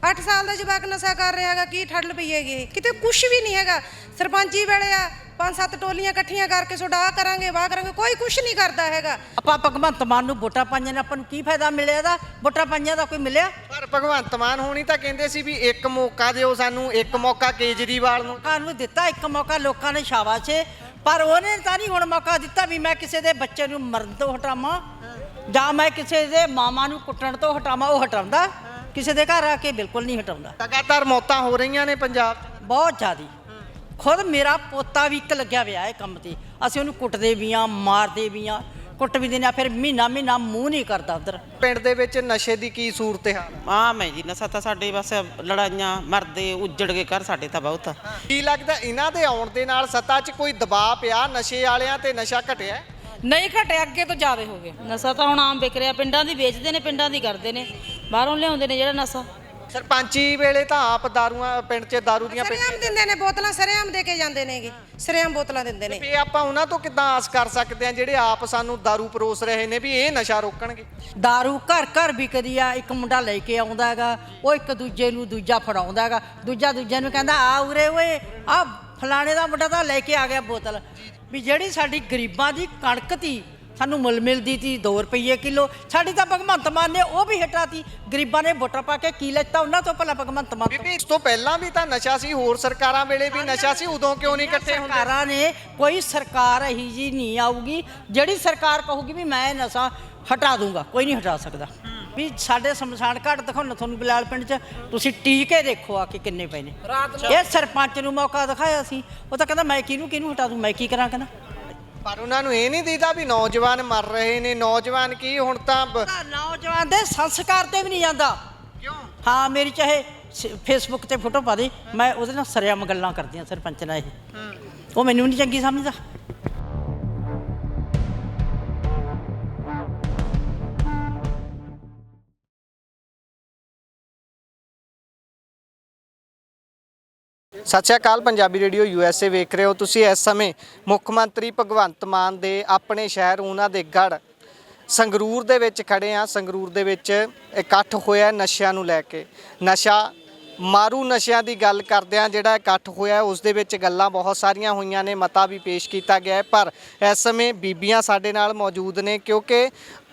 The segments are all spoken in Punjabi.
8 ਸਾਲ ਦਾ ਜਵਾਕ ਨਸ਼ਾ ਕਰ ਰਿਹਾ ਹੈਗਾ, ਕੀ ਠੱਲ ਪਈ ਹੈਗੀ, ਕਿਤੇ ਕੁਛ ਵੀ ਨਹੀਂ ਹੈਗਾ। ਸਰਪੰਚੀ ਵੇਲੇ ਆ 5-7 ਟੋਲੀਆਂ ਇਕੱਠੀਆਂ ਕਰਕੇ ਤੁਹਾਡਾ ਆਹ ਕਰਾਂਗੇ ਵਾਹ ਕਰਾਂਗੇ, ਕੋਈ ਕੁਛ ਨਹੀਂ ਕਰਦਾ ਹੈਗਾ। ਆਪਾਂ ਭਗਵੰਤ ਮਾਨ ਨੂੰ ਵੋਟਾਂ ਪਾਈਆਂ ਨੇ, ਆਪਾਂ ਨੂੰ ਕੀ ਫਾਇਦਾ ਮਿਲਿਆ ਇਹਦਾ? ਵੋਟਾਂ ਪਾਈਆਂ ਦਾ ਕੋਈ ਮਿਲਿਆ? ਪਰ ਭਗਵੰਤ ਮਾਨ ਹੋਣੀ ਤਾਂ ਕਹਿੰਦੇ ਸੀ ਵੀ ਇੱਕ ਮੌਕਾ ਦਿਓ ਸਾਨੂੰ, ਇੱਕ ਮੌਕਾ ਕੇਜਰੀਵਾਲ ਨੂੰ। ਲੋਕਾਂ ਨੂੰ ਦਿੱਤਾ ਇੱਕ ਮੌਕਾ, ਲੋਕਾਂ ਨੇ ਸ਼ਾਬਾਸ਼, ਪਰ ਉਹਨੇ ਤਾਂ ਨਹੀਂ ਹੁਣ ਮੌਕਾ ਦਿੱਤਾ ਵੀ ਮੈਂ ਕਿਸੇ ਦੇ ਬੱਚੇ ਨੂੰ ਮਰਨ ਤੋਂ ਹਟਾਵਾਂ ਜਾਂ ਮੈਂ ਕਿਸੇ ਦੇ ਮਾਮਾ ਨੂੰ ਕੁੱਟਣ ਤੋਂ ਹਟਾਵਾਂ। ਉਹ ਹਟਾਉਂਦਾ? ਕਿਸੇ ਦੇ ਘਰ ਆ ਕੇ ਬਿਲਕੁਲ ਨਹੀਂ ਹਟਾਉਂਦਾ। ਲਗਾਤਾਰ ਮੌਤਾਂ ਹੋ ਰਹੀਆਂ ਨੇ ਪੰਜਾਬ 'ਚ, ਬਹੁਤ ਜ਼ਿਆਦੀ। ਖੁਦ ਮੇਰਾ ਪੋਤਾ ਵੀ ਇੱਕ ਲੱਗਿਆ ਹੋਇਆ ਇਹ ਕੰਮ ਤੇ, ਅਸੀਂ ਉਹਨੂੰ ਕੁੱਟਦੇ ਵੀ ਹਾਂ, ਮਾਰਦੇ ਵੀ ਹਾਂ, ਕੁੱਟ ਵੀ ਦਿੰਦੇ ਹਾਂ, ਫਿਰ ਮਹੀਨਾ ਮੂੰਹ ਨਹੀਂ ਕਰਦਾ ਉਧਰ। ਪਿੰਡ ਦੇ ਵਿੱਚ ਨਸ਼ੇ ਦੀ ਕੀ ਸੂਰਤ ਹਾਲ? ਆਮ ਹੈ ਜੀ ਨਸ਼ਾ ਤਾਂ ਸਾਡੇ ਬਸ ਲੜਾਈਆਂ ਮਰਦੇ ਉੱਜੜ ਕੇ ਘਰ ਸਾਡੇ ਤਾਂ ਬਹੁਤ। ਕੀ ਲੱਗਦਾ ਇਹਨਾਂ ਦੇ ਆਉਣ ਦੇ ਨਾਲ ਸੱਤਾ 'ਚ ਕੋਈ ਦਬਾਅ ਪਿਆ ਨਸ਼ੇ ਵਾਲਿਆਂ ਤੇ, ਨਸ਼ਾ ਘਟਿਆ? ਨਹੀਂ ਘਟਿਆ, ਅੱਗੇ ਤੋਂ ਜ਼ਿਆਦਾ ਹੋ ਗਿਆ। ਨਸ਼ਾ ਤਾਂ ਹੁਣ ਆਮ ਵਿਕ ਰਿਹਾ, ਪਿੰਡਾਂ ਦੀ ਵੇਚਦੇ ਨੇ, ਪਿੰਡਾਂ ਦੀ ਕਰਦੇ ਨੇ, ਬਾਹਰੋਂ ਲਿਆਉਂਦੇ ਨੇ ਜਿਹੜਾ ਨਸ਼ਾ। ਸਰਪੰਚੀ ਵੇਲੇ ਤਾਂ ਆਪ ਦਾਰੂਆਂ ਪਿੰਡ 'ਚ ਦਾਰੂ ਦੀਆਂ ਸਰੇਆਮ ਦਿੰਦੇ ਨੇ ਬੋਤਲਾਂ, ਸਰੇਆਮ ਦੇ ਕੇ ਜਾਂਦੇ ਨੇਗੇ, ਸਰੇਆਮ ਬੋਤਲਾਂ ਦਿੰਦੇ ਨੇ। ਵੀ ਆਪਾਂ ਉਹਨਾਂ ਤੋਂ ਕਿੱਦਾਂ ਆਸ ਕਰ ਸਕਦੇ ਆ ਜਿਹੜੇ ਆਪ ਸਾਨੂੰ ਦਾਰੂ ਪਰੋਸ ਰਹੇ ਨੇ ਵੀ ਇਹ ਨਸ਼ਾ ਰੋਕਣਗੇ? ਦਾਰੂ ਘਰ ਘਰ ਵਿਕਦੀ ਆ, ਇੱਕ ਮੁੰਡਾ ਲੈ ਕੇ ਆਉਂਦਾ ਹੈਗਾ, ਉਹ ਇੱਕ ਦੂਜੇ ਨੂੰ ਦੂਜਾ ਫੜਾਉਂਦਾ ਹੈਗਾ, ਦੂਜਾ ਦੂਜੇ ਨੂੰ ਕਹਿੰਦਾ ਆ ਉਰੇ ਓਏ ਆ ਫਲਾਣੇ ਦਾ ਮੁੰਡਾ ਤਾਂ ਲੈ ਕੇ ਆ ਗਿਆ ਬੋਤਲ। ਵੀ ਜਿਹੜੀ ਸਾਡੀ ਗਰੀਬਾਂ ਦੀ ਕਣਕ ਤੀ ਸਾਨੂੰ ਮੁੱਲ ਮਿਲਦੀ ਤੀ 2 ਰੁਪਏ ਕਿਲੋ, ਸਾਡੀ ਤਾਂ ਭਗਵੰਤ ਮਾਨ ਨੇ ਉਹ ਵੀ ਹਟਾਤੀ। ਗਰੀਬਾਂ ਨੇ ਵੋਟਾਂ ਪਾ ਕੇ ਕੀ ਲੈਤਾ ਉਹਨਾਂ ਤੋਂ ਭਲਾ ਭਗਵੰਤ ਮਾਨ? ਬੀਬੀ ਇਸ ਤੋਂ ਪਹਿਲਾਂ ਵੀ ਤਾਂ ਨਸ਼ਾ ਸੀ, ਹੋਰ ਸਰਕਾਰਾਂ ਵੇਲੇ ਵੀ ਨਸ਼ਾ ਸੀ, ਉਦੋਂ ਕਿਉਂ ਨਹੀਂ ਇਕੱਠੇ ਹੁੰਦੇ? ਸਰਕਾਰਾਂ ਨੇ, ਕੋਈ ਸਰਕਾਰ ਇਹੀ ਜੀ ਨਹੀਂ ਆਊਗੀ ਜਿਹੜੀ ਸਰਕਾਰ ਕਹੂਗੀ ਵੀ ਮੈਂ ਨਸ਼ਾ ਹਟਾ ਦੂੰਗਾ, ਕੋਈ ਨਹੀਂ ਹਟਾ ਸਕਦਾ। ਵੀ ਸਾਡੇ ਸ਼ਮਸ਼ਾਨ ਘਾਟ ਦਿਖਾਉਣਾ ਤੁਹਾਨੂੰ ਬਲਾਲ ਪਿੰਡ 'ਚ, ਤੁਸੀਂ ਟੀਕੇ ਦੇਖੋ ਆ ਕੇ ਕਿੰਨੇ ਪਏ ਨੇ। ਇਹ ਸਰਪੰਚ ਨੂੰ ਮੌਕਾ ਦਿਖਾਇਆ ਸੀ, ਉਹ ਤਾਂ ਕਹਿੰਦਾ ਮੈਂ ਕਿਹਨੂੰ ਹਟਾ ਦੂੰ, ਮੈਂ ਕੀ ਕਰਾਂ ਕਹਿੰਦਾ। ਪਰ ਉਹਨਾਂ ਨੂੰ ਇਹ ਨਹੀਂ ਦਿਖਦਾ ਵੀ ਨੌਜਵਾਨ ਮਰ ਰਹੇ ਨੇ। ਨੌਜਵਾਨ ਕੀ ਹੁਣ ਤਾਂ ਨੌਜਵਾਨ ਦੇ ਸੰਸਕਾਰ ਤੇ ਵੀ ਨਹੀਂ ਜਾਂਦਾ। ਕਿਉਂ? ਹਾਂ, ਮੇਰੀ ਚਾਹੇ ਫੇਸਬੁੱਕ ਤੇ ਫੋਟੋ ਪਾ ਦੇ, ਮੈਂ ਉਹਦੇ ਨਾਲ ਸਰੇਆਮ ਗੱਲਾਂ ਕਰਦੀਆਂ ਸਰਪੰਚ ਨਾਲ। ਇਹ ਉਹ ਮੈਨੂੰ ਨਹੀਂ ਚੰਗੀ ਸਮਝਦਾ। ਸਤਿ ਸ਼੍ਰੀ ਅਕਾਲ, ਪੰਜਾਬੀ ਰੇਡੀਓ USA ਵੇਖ ਰਹੇ ਹੋ ਤੁਸੀਂ। ਇਸ ਸਮੇਂ ਮੁੱਖ ਮੰਤਰੀ ਭਗਵੰਤ ਮਾਨ ਦੇ ਆਪਣੇ ਸ਼ਹਿਰ ਉਹਨਾਂ ਦੇ ਗੜ੍ਹ ਸੰਗਰੂਰ ਦੇ ਵਿੱਚ ਖੜੇ ਆ। ਸੰਗਰੂਰ ਦੇ ਵਿੱਚ ਇਕੱਠ ਹੋਇਆ ਨਸ਼ਿਆਂ ਨੂੰ ਲੈ ਕੇ। ਨਸ਼ਾ ਮਾਰੂ ਨਸ਼ਿਆਂ ਦੀ ਗੱਲ ਕਰਦੇ ਆ। ਜਿਹੜਾ ਇਕੱਠ ਹੋਇਆ ਉਸ ਦੇ ਵਿੱਚ ਗੱਲਾਂ ਬਹੁਤ ਸਾਰੀਆਂ ਹੋਈਆਂ ਨੇ, ਮਤਾ ਵੀ ਪੇਸ਼ ਕੀਤਾ ਗਿਆ ਹੈ। ਪਰ ਇਸ ਸਮੇਂ ਬੀਬੀਆਂ ਸਾਡੇ ਨਾਲ ਮੌਜੂਦ ਨੇ, ਕਿਉਂਕਿ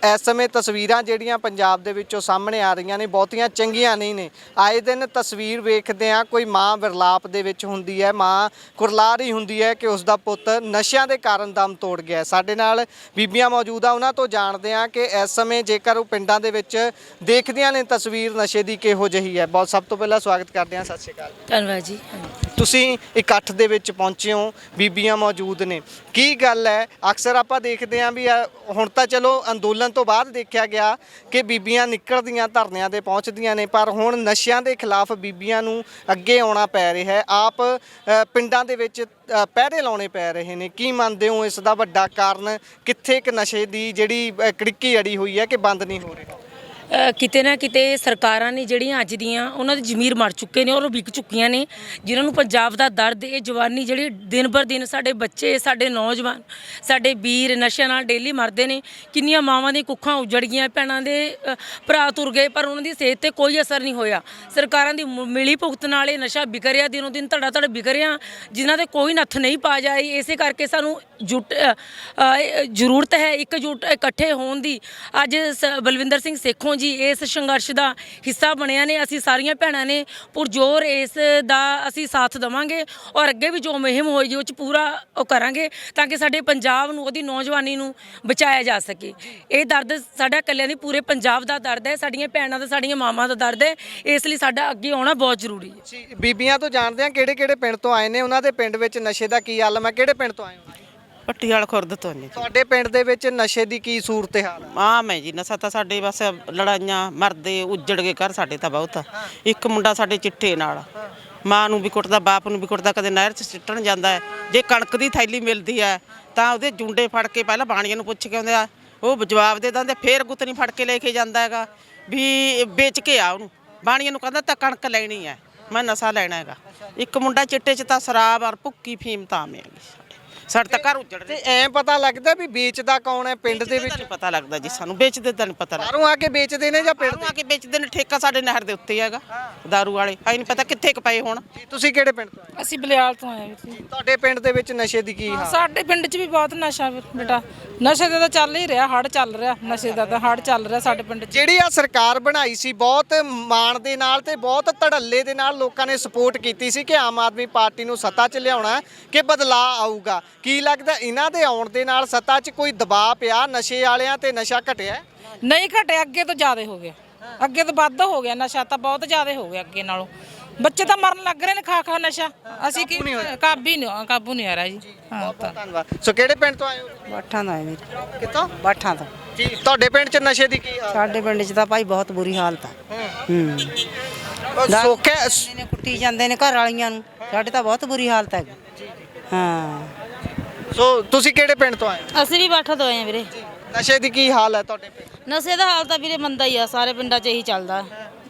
ਇਸ ਸਮੇਂ ਤਸਵੀਰਾਂ ਜਿਹੜੀਆਂ ਪੰਜਾਬ ਦੇ ਵਿੱਚੋਂ ਸਾਹਮਣੇ ਆ ਰਹੀਆਂ ਨੇ ਬਹੁਤੀਆਂ ਚੰਗੀਆਂ ਨਹੀਂ ਨੇ। ਆਏ ਦਿਨ ਤਸਵੀਰ ਵੇਖਦੇ ਆ, ਕੋਈ ਮਾਂ ਵਿਰਲਾਪ ਦੇ ਵਿੱਚ ਹੁੰਦੀ ਹੈ, ਮਾਂ ਕੁਰਲਾ ਰਹੀ ਹੁੰਦੀ ਹੈ ਕਿ ਉਸ ਦਾ ਪੁੱਤ ਨਸ਼ਿਆਂ ਦੇ ਕਾਰਨ ਦਮ ਤੋੜ ਗਿਆ। ਸਾਡੇ ਨਾਲ ਬੀਬੀਆਂ ਮੌਜੂਦ ਆ, ਉਹਨਾਂ ਤੋਂ ਜਾਣਦੇ ਆ ਕਿ ਇਸ ਸਮੇਂ ਜੇਕਰ ਉਹ ਪਿੰਡਾਂ ਦੇ ਵਿੱਚ ਦੇਖਦੀਆਂ ਨੇ ਤਸਵੀਰ ਨਸ਼ੇ ਦੀ ਕਿਹੋ ਜਿਹੀ ਹੈ। ਬਹੁਤ ਸਭ ਤੋਂ ਪਹਿਲਾਂ ਸਵਾਗਤ ਕਰਦੇ ਹਾਂ। ਸਤਿ ਸ਼੍ਰੀ ਅਕਾਲ। ਧੰਨਵਾਦ ਜੀ। ਤੁਸੀਂ ਇਕੱਠ ਦੇ ਵਿੱਚ ਪਹੁੰਚੇ ਹੋ, ਬੀਬੀਆਂ ਮੌਜੂਦ ਨੇ, ਕੀ ਗੱਲ ਹੈ? ਅਕਸਰ ਆਪਾਂ ਦੇਖਦੇ ਹਾਂ ਵੀ ਹੁਣ ਤਾਂ ਚਲੋ ਅੰਦੋਲਨ ਤੋਂ ਬਾਅਦ ਦੇਖਿਆ ਗਿਆ ਕਿ ਬੀਬੀਆਂ ਨਿਕਲਦੀਆਂ, ਧਰਨਿਆਂ ਤੇ ਪਹੁੰਚਦੀਆਂ ਨੇ, ਪਰ ਹੁਣ ਨਸ਼ਿਆਂ ਦੇ ਖਿਲਾਫ ਬੀਬੀਆਂ ਨੂੰ ਅੱਗੇ ਆਉਣਾ ਪੈ ਰਿਹਾ ਹੈ। ਆਪ ਪਿੰਡਾਂ ਦੇ ਵਿੱਚ ਪਹਿਰੇ ਲਾਉਣੇ ਪੈ ਰਹੇ ਨੇ। ਕੀ ਮੰਨਦੇ ਹੋ ਇਸ ਦਾ ਵੱਡਾ ਕਾਰਨ ਕਿੱਥੇ ਕਿ ਨਸ਼ੇ ਦੀ ਜਿਹੜੀ ਕੜਿੱਕੀ ਅੜੀ ਹੋਈ ਹੈ ਕਿ ਬੰਦ ਨਹੀਂ ਹੋ ਰਹੀ? ਕਿਤੇ ਨਾ ਕਿਤੇ ਸਰਕਾਰਾਂ ਨੇ ਜਿਹੜੀਆਂ ਅੱਜ ਦੀਆਂ, ਉਹਨਾਂ ਦੀ ਜ਼ਮੀਰ ਮਰ ਚੁੱਕੇ ਨੇ ਔਰ ਉਹ ਵਿਕ ਚੁੱਕੀਆਂ ਨੇ। ਜਿਨ੍ਹਾਂ ਨੂੰ ਪੰਜਾਬ ਦਾ ਦਰਦ, ਇਹ ਜਵਾਨੀ ਜਿਹੜੀ ਦਿਨ ਬਰ ਦਿਨ ਸਾਡੇ ਬੱਚੇ, ਸਾਡੇ ਨੌਜਵਾਨ, ਸਾਡੇ ਵੀਰ ਨਸ਼ਿਆਂ ਨਾਲ ਡੇਲੀ ਮਰਦੇ ਨੇ। ਕਿੰਨੀਆਂ ਮਾਵਾਂ ਦੀਆਂ ਕੁੱਖਾਂ ਉਜੜ ਗਈਆਂ, ਭੈਣਾਂ ਦੇ ਭਰਾ ਤੁਰ ਗਏ, ਪਰ ਉਹਨਾਂ ਦੀ ਸਿਹਤ ਤੇ ਕੋਈ ਅਸਰ ਨਹੀਂ ਹੋਇਆ। ਸਰਕਾਰਾਂ ਦੀ ਮਿਲੀ ਭੁਗਤ ਨਾਲ ਇਹ ਨਸ਼ਾ ਵਿਕ ਰਿਹਾ, ਦਿਨੋਂ ਦਿਨ ਧੜਾ ਧੜ ਵਿਕ ਰਿਹਾ, ਜਿਨ੍ਹਾਂ ਤੇ ਕੋਈ ਨੱਥ ਨਹੀਂ ਪਾ ਜਾਈ। ਇਸੇ ਕਰਕੇ ਸਾਨੂੰ ਜ਼ਰੂਰਤ ਹੈ ਇਕਜੁੱਟ ਇਕੱਠੇ ਹੋਣ ਦੀ। ਅੱਜ ਬਲਵਿੰਦਰ ਸਿੰਘ ਸੇਖੋਂ ਜੀ ਇਸ ਸੰਘਰਸ਼ ਦਾ ਹਿੱਸਾ ਬਣਿਆ ਨੇ। ਅਸੀਂ ਸਾਰੀਆਂ ਭੈਣਾਂ ਨੇ ਪੁਰਜੋਰ ਇਸ ਦਾ ਅਸੀਂ ਸਾਥ ਦੇਵਾਂਗੇ ਔਰ ਅੱਗੇ ਵੀ ਜੋ ਮੁਹਿੰਮ ਹੋਏਗੀ ਉਹ 'ਚ ਪੂਰਾ ਉਹ ਕਰਾਂਗੇ ਤਾਂ ਕਿ ਸਾਡੇ ਪੰਜਾਬ ਨੂੰ, ਉਹਦੀ ਨੌਜਵਾਨੀ ਨੂੰ ਬਚਾਇਆ ਜਾ ਸਕੇ। ਇਹ ਦਰਦ ਸਾਡਾ ਇਕੱਲਿਆਂ ਦੀ, ਪੂਰੇ ਪੰਜਾਬ ਦਾ ਦਰਦ ਹੈ, ਸਾਡੀਆਂ ਭੈਣਾਂ ਦਾ, ਸਾਡੀਆਂ ਮਾਵਾਂ ਦਾ ਦਰਦ ਹੈ। ਇਸ ਲਈ ਸਾਡਾ ਅੱਗੇ ਆਉਣਾ ਬਹੁਤ ਜ਼ਰੂਰੀ ਹੈ। ਬੀਬੀਆਂ ਤੋਂ ਜਾਣਦੇ ਆ ਕਿਹੜੇ ਕਿਹੜੇ ਪਿੰਡ ਤੋਂ ਆਏ ਨੇ, ਉਹਨਾਂ ਦੇ ਪਿੰਡ ਵਿੱਚ ਨਸ਼ੇ ਦਾ ਕੀ ਹਾਲ ਹੈ? ਕਿਹੜੇ ਪਿੰਡ ਤੋਂ ਆਏ ਹੋ? ਪੱਟੀਆਲ ਖੁਰਦ ਤੋਂ ਨੇ। ਤੁਹਾਡੇ ਪਿੰਡ ਦੇ ਵਿੱਚ ਨਸ਼ੇ ਦੀ ਕੀ ਸੂਰਤ ਹਾਲ ਹੈ? ਆਮ ਹੈ ਜੀ ਨਸ਼ਾ ਤਾਂ ਸਾਡੇ ਬਸ ਲੜਾਈਆਂ ਮਰਦੇ ਉੱਜੜ ਕੇ ਘਰ ਸਾਡੇ ਤਾਂ ਬਹੁਤ। ਇੱਕ ਮੁੰਡਾ ਸਾਡੇ ਚਿੱਟੇ ਨਾਲ ਮਾਂ ਨੂੰ ਵੀ ਕੁੱਟਦਾ, ਬਾਪ ਨੂੰ ਵੀ ਕੁੱਟਦਾ, ਕਦੇ ਨਹਿਰ 'ਚ ਸਿੱਟਣ ਜਾਂਦਾ ਹੈ। ਜੇ ਕਣਕ ਦੀ ਥੈਲੀ ਮਿਲਦੀ ਹੈ ਤਾਂ ਉਹਦੇ ਜੁੰਡੇ ਫੜ ਕੇ ਪਹਿਲਾਂ ਬਾਣੀਆਂ ਨੂੰ ਪੁੱਛ ਕੇ ਆਉਂਦੇ ਆ, ਉਹ ਜਵਾਬ ਦੇ ਦਿੰਦੇ, ਫੇਰ ਗੁੱਤਨੀ ਫੜ ਕੇ ਲੈ ਕੇ ਜਾਂਦਾ ਹੈਗਾ ਵੀ ਵੇਚ ਕੇ ਆ ਉਹਨੂੰ। ਬਾਣੀਆਂ ਨੂੰ ਕਹਿੰਦਾ ਤਾਂ ਕਣਕ ਲੈਣੀ ਹੈ, ਮੈਂ ਨਸ਼ਾ ਲੈਣਾ ਹੈਗਾ। ਇੱਕ ਮੁੰਡਾ ਚਿੱਟੇ 'ਚ ਤਾਂ ਸ਼ਰਾਬ ਔਰ ਭੁੱਕੀ ਫੀਮ ਤਾਂ ਆਵੇਂ ਹੈਗੀ। ਸਾਡੇ ਤਾਂ ਘਰ ਉੱਜੜ ਤੇ ਰਹੇ। ਐਂ ਪਤਾ ਲੱਗਦਾ ਵੀ ਵੇਚਦਾ ਕੌਣ ਹੈ ਪਿੰਡ ਦੇ ਵਿੱਚ? ਨਹੀਂ ਪਤਾ ਲੱਗਦਾ ਜੀ ਸਾਨੂੰ, ਵੇਚਦੇ ਤਾਂ ਨਹੀਂ ਪਤਾ ਲੱਗਦਾ। ਬਾਹਰੋਂ ਆ ਕੇ ਵੇਚਦੇ ਨੇ ਜਾਂ ਪਿੰਡ ਬਾਹਰੋਂ ਆ ਕੇ ਵੇਚਦੇ ਨੇ, ਠੇਕਾ ਸਾਡੇ ਨਹਿਰ ਦੇ ਉੱਤੇ ਹੈਗਾ ਦਾਰੂ ਵਾਲੇ, ਐ ਨਹੀਂ ਪਤਾ ਕਿੱਥੇ ਕੁ ਪਏ ਹੁਣ। ਦੇ? ਤੁਸੀਂ ਕਿਹੜੇ ਪਿੰਡ ਤੋਂ ਆਏ? ਅਸੀਂ ਬਲਿਆਲ ਤੋਂ ਆਏ ਵੀਰ ਜੀ। ਤੁਹਾਡੇ ਪਿੰਡ ਦੇ ਵਿੱਚ ਨਸ਼ੇ ਦੀ ਕੀ ਹਾਲ? ਸਾਡੇ ਪਿੰਡ 'ਚ ਵੀ ਬਹੁਤ ਨਸ਼ਾ ਵੀਰ ਬੇਟਾ, ਨਸ਼ੇ ਦਾ ਤਾਂ ਚੱਲ ਹੀ ਰਿਹਾ, ਹੜ ਚੱਲ ਰਿਹਾ, ਨਸ਼ੇ ਦਾ ਤਾਂ ਹੜ ਚੱਲ ਰਿਹਾ ਸਾਡੇ ਪਿੰਡ 'ਚ। ਜਿਹੜੀ ਆ ਸਰਕਾਰ ਬਣਾਈ ਸੀ ਬਹੁਤ ਮਾਣ ਦੇ ਨਾਲ ਤੇ ਬਹੁਤ ਧੜੱਲੇ ਦੇ ਨਾਲ ਲੋਕਾਂ ਨੇ ਸਪੋਰਟ ਕੀਤੀ ਸੀ ਕਿ ਆਮ ਆਦਮੀ ਪਾਰਟੀ ਨੂੰ ਸੱਤਾ 'ਚ ਲਿਆਉਣਾ ਕਿ ਬਦਲਾਅ ਆਊਗਾ। ਕੀ ਲੱਗਦਾ ਇਹਨਾਂ ਦੇ ਆਉਣ ਦੇ ਨਾਲ ਸੱਤਾ 'ਚ ਕੋਈ ਦਬਾਅ ਪਿਆ ਨਸ਼ੇ ਵਾਲਿਆਂ ਤੇ, ਨਸ਼ਾ ਘਟਿਆ? ਨਹੀਂ ਘਟਿਆ, ਅੱਗੇ ਤੋਂ ਜ਼ਿਆਦਾ ਹੋ ਗਿਆ, ਅੱਗੇ ਤੋਂ ਵੱਧ ਹੋ ਗਿਆ ਨਸ਼ਾ, ਤਾਂ ਬਹੁਤ ਜ਼ਿਆਦਾ ਹੋ ਗਿਆ ਅੱਗੇ ਨਾਲੋਂ। ਬੱਚੇ ਤਾਂ ਮਰਨ ਲੱਗ ਰਹੇ ਨੇ ਖਾ ਖਾ ਨਸ਼ਾ, ਅਸੀਂ ਕੀ ਕਾਬੂ ਨਹੀਂ ਆ ਰਿਹਾ ਜੀ। ਹਾਂ ਤਾਂ ਧੰਨਵਾਦ। ਸੋ ਕਿਹੜੇ ਪਿੰਡ ਤੋਂ ਆਏ ਹੋ? ਬਾਠਾਂ ਦਾ ਹੈ ਵੀਰ, ਕਿੱਥੋਂ? ਬਾਠਾਂ ਤੋਂ। ਜੀ, ਤੁਹਾਡੇ ਪਿੰਡ 'ਚ ਨਸ਼ੇ ਦੀ ਕੀ ਹਾਲ? ਸਾਡੇ ਪਿੰਡ 'ਚ ਤਾਂ ਭਾਈ ਬਹੁਤ ਬੁਰੀ ਹਾਲਤ ਆ। ਸੋਖੇ ਨੇ ਕੁੱਟੀ ਜਾਂਦੇ ਨੇ ਘਰ ਵਾਲੀਆਂ ਨੂੰ, ਸਾਡੇ ਤਾਂ ਬਹੁਤ ਬੁਰੀ ਹਾਲਤ ਹੈ। ਹਾਂ ਸੋ ਤੁਸੀਂ ਕਿਹੜੇ ਪਿੰਡ ਤੋਂ ਆਏ ਹੋ? ਅਸੀਂ ਵੀ ਬਾਠਾ ਤੋਂ ਆਏ ਆ ਵੀਰੇ। ਨਸ਼ੇ ਦੀ ਕੀ ਹਾਲ ਹੈ ਤੁਹਾਡੇ ਪਿੰਡ? ਨਸ਼ੇ ਦਾ ਹਾਲ ਤਾਂ ਵੀਰੇ ਮੰਦਾ ਹੀ ਆ, ਸਾਰੇ ਪਿੰਡਾਂ 'ਚ ਇਹੀ ਚੱਲਦਾ।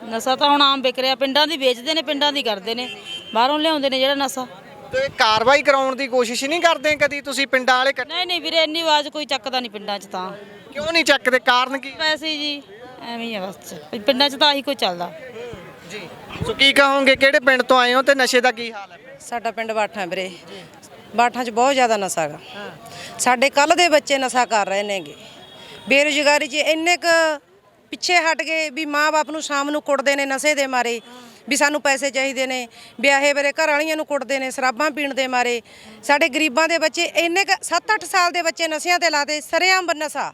ਨਸ਼ਾ ਤਾਂ ਹੁਣ ਆਮ ਵਿਕ ਰਿਹਾ, ਪਿੰਡਾਂ ਦੀ ਵੇਚਦੇ ਨੇ, ਪਿੰਡਾਂ ਦੀ ਕਰਦੇ ਨੇ, ਬਾਹਰੋਂ ਲਿਆਉਂਦੇ ਨੇ ਜਿਹੜਾ ਨਸ਼ਾ। ਤੇ ਕਾਰਵਾਈ ਕਰਾਉਣ ਦੀ ਕੋਸ਼ਿਸ਼ ਨਹੀਂ ਕਰਦੇ ਕਦੀ ਤੁਸੀਂ ਪਿੰਡਾਂ ਵਾਲੇ? ਨਹੀਂ ਨਹੀਂ ਵੀਰੇ, ਇੰਨੀ ਆਵਾਜ਼ ਕੋਈ ਚੱਕਦਾ ਨਹੀਂ ਪਿੰਡਾਂ 'ਚ ਤਾਂ। ਕਿਉਂ ਨਹੀਂ ਚੱਕਦੇ? ਕਾਰਨ ਕੀ? ਵੈਸੇ ਜੀ ਐਵੇਂ ਹੀ ਆ ਬਸ, ਪਿੰਡਾਂ 'ਚ ਤਾਂ ਆਹੀ ਕੋਈ ਚੱਲਦਾ। ਜੀ, ਸੋ ਕੀ ਕਹੋਗੇ ਕਿਹੜੇ ਪਿੰਡ ਤੋਂ ਆਏ ਹੋ ਤੇ ਨਸ਼ੇ ਦਾ ਕੀ ਹਾਲ ਹੈ? ਸਾਡਾ ਪਿੰਡ ਬਾਠਾਂ ਵੀਰੇ, ਬਾਠਾਂ 'ਚ ਬਹੁਤ ਜ਼ਿਆਦਾ ਨਸ਼ਾ ਗਾ। ਸਾਡੇ ਕੱਲ ਦੇ ਬੱਚੇ ਨਸ਼ਾ ਕਰ ਰਹੇ ਨੇਗੇ, ਬੇਰੁਜ਼ਗਾਰੀ 'ਚ ਇੰਨੇ ਕ ਪਿੱਛੇ ਹਟ ਗਏ ਵੀ ਮਾਂ-ਬਾਪ ਨੂੰ ਸ਼ਾਮ ਨੂੰ ਕੁੱਟਦੇ ਨੇ ਨਸ਼ੇ ਦੇ ਮਾਰੇ, ਵੀ ਸਾਨੂੰ ਪੈਸੇ ਚਾਹੀਦੇ ਨੇ, ਵਿਆਹੇ ਵੇਰੇ ਘਰ ਵਾਲੀਆਂ ਨੂੰ ਕੁੱਟਦੇ ਨੇ ਸ਼ਰਾਬਾਂ ਪੀਣ ਦੇ ਮਾਰੇ। ਸਾਡੇ ਗਰੀਬਾਂ ਦੇ ਬੱਚੇ ਇੰਨੇ ਕ 7-8 ਸਾਲ ਦੇ ਬੱਚੇ ਨਸ਼ਿਆਂ ਤੇ ਲਾਤੇ, ਸਰੇਆਮ ਨਸ਼ਾ।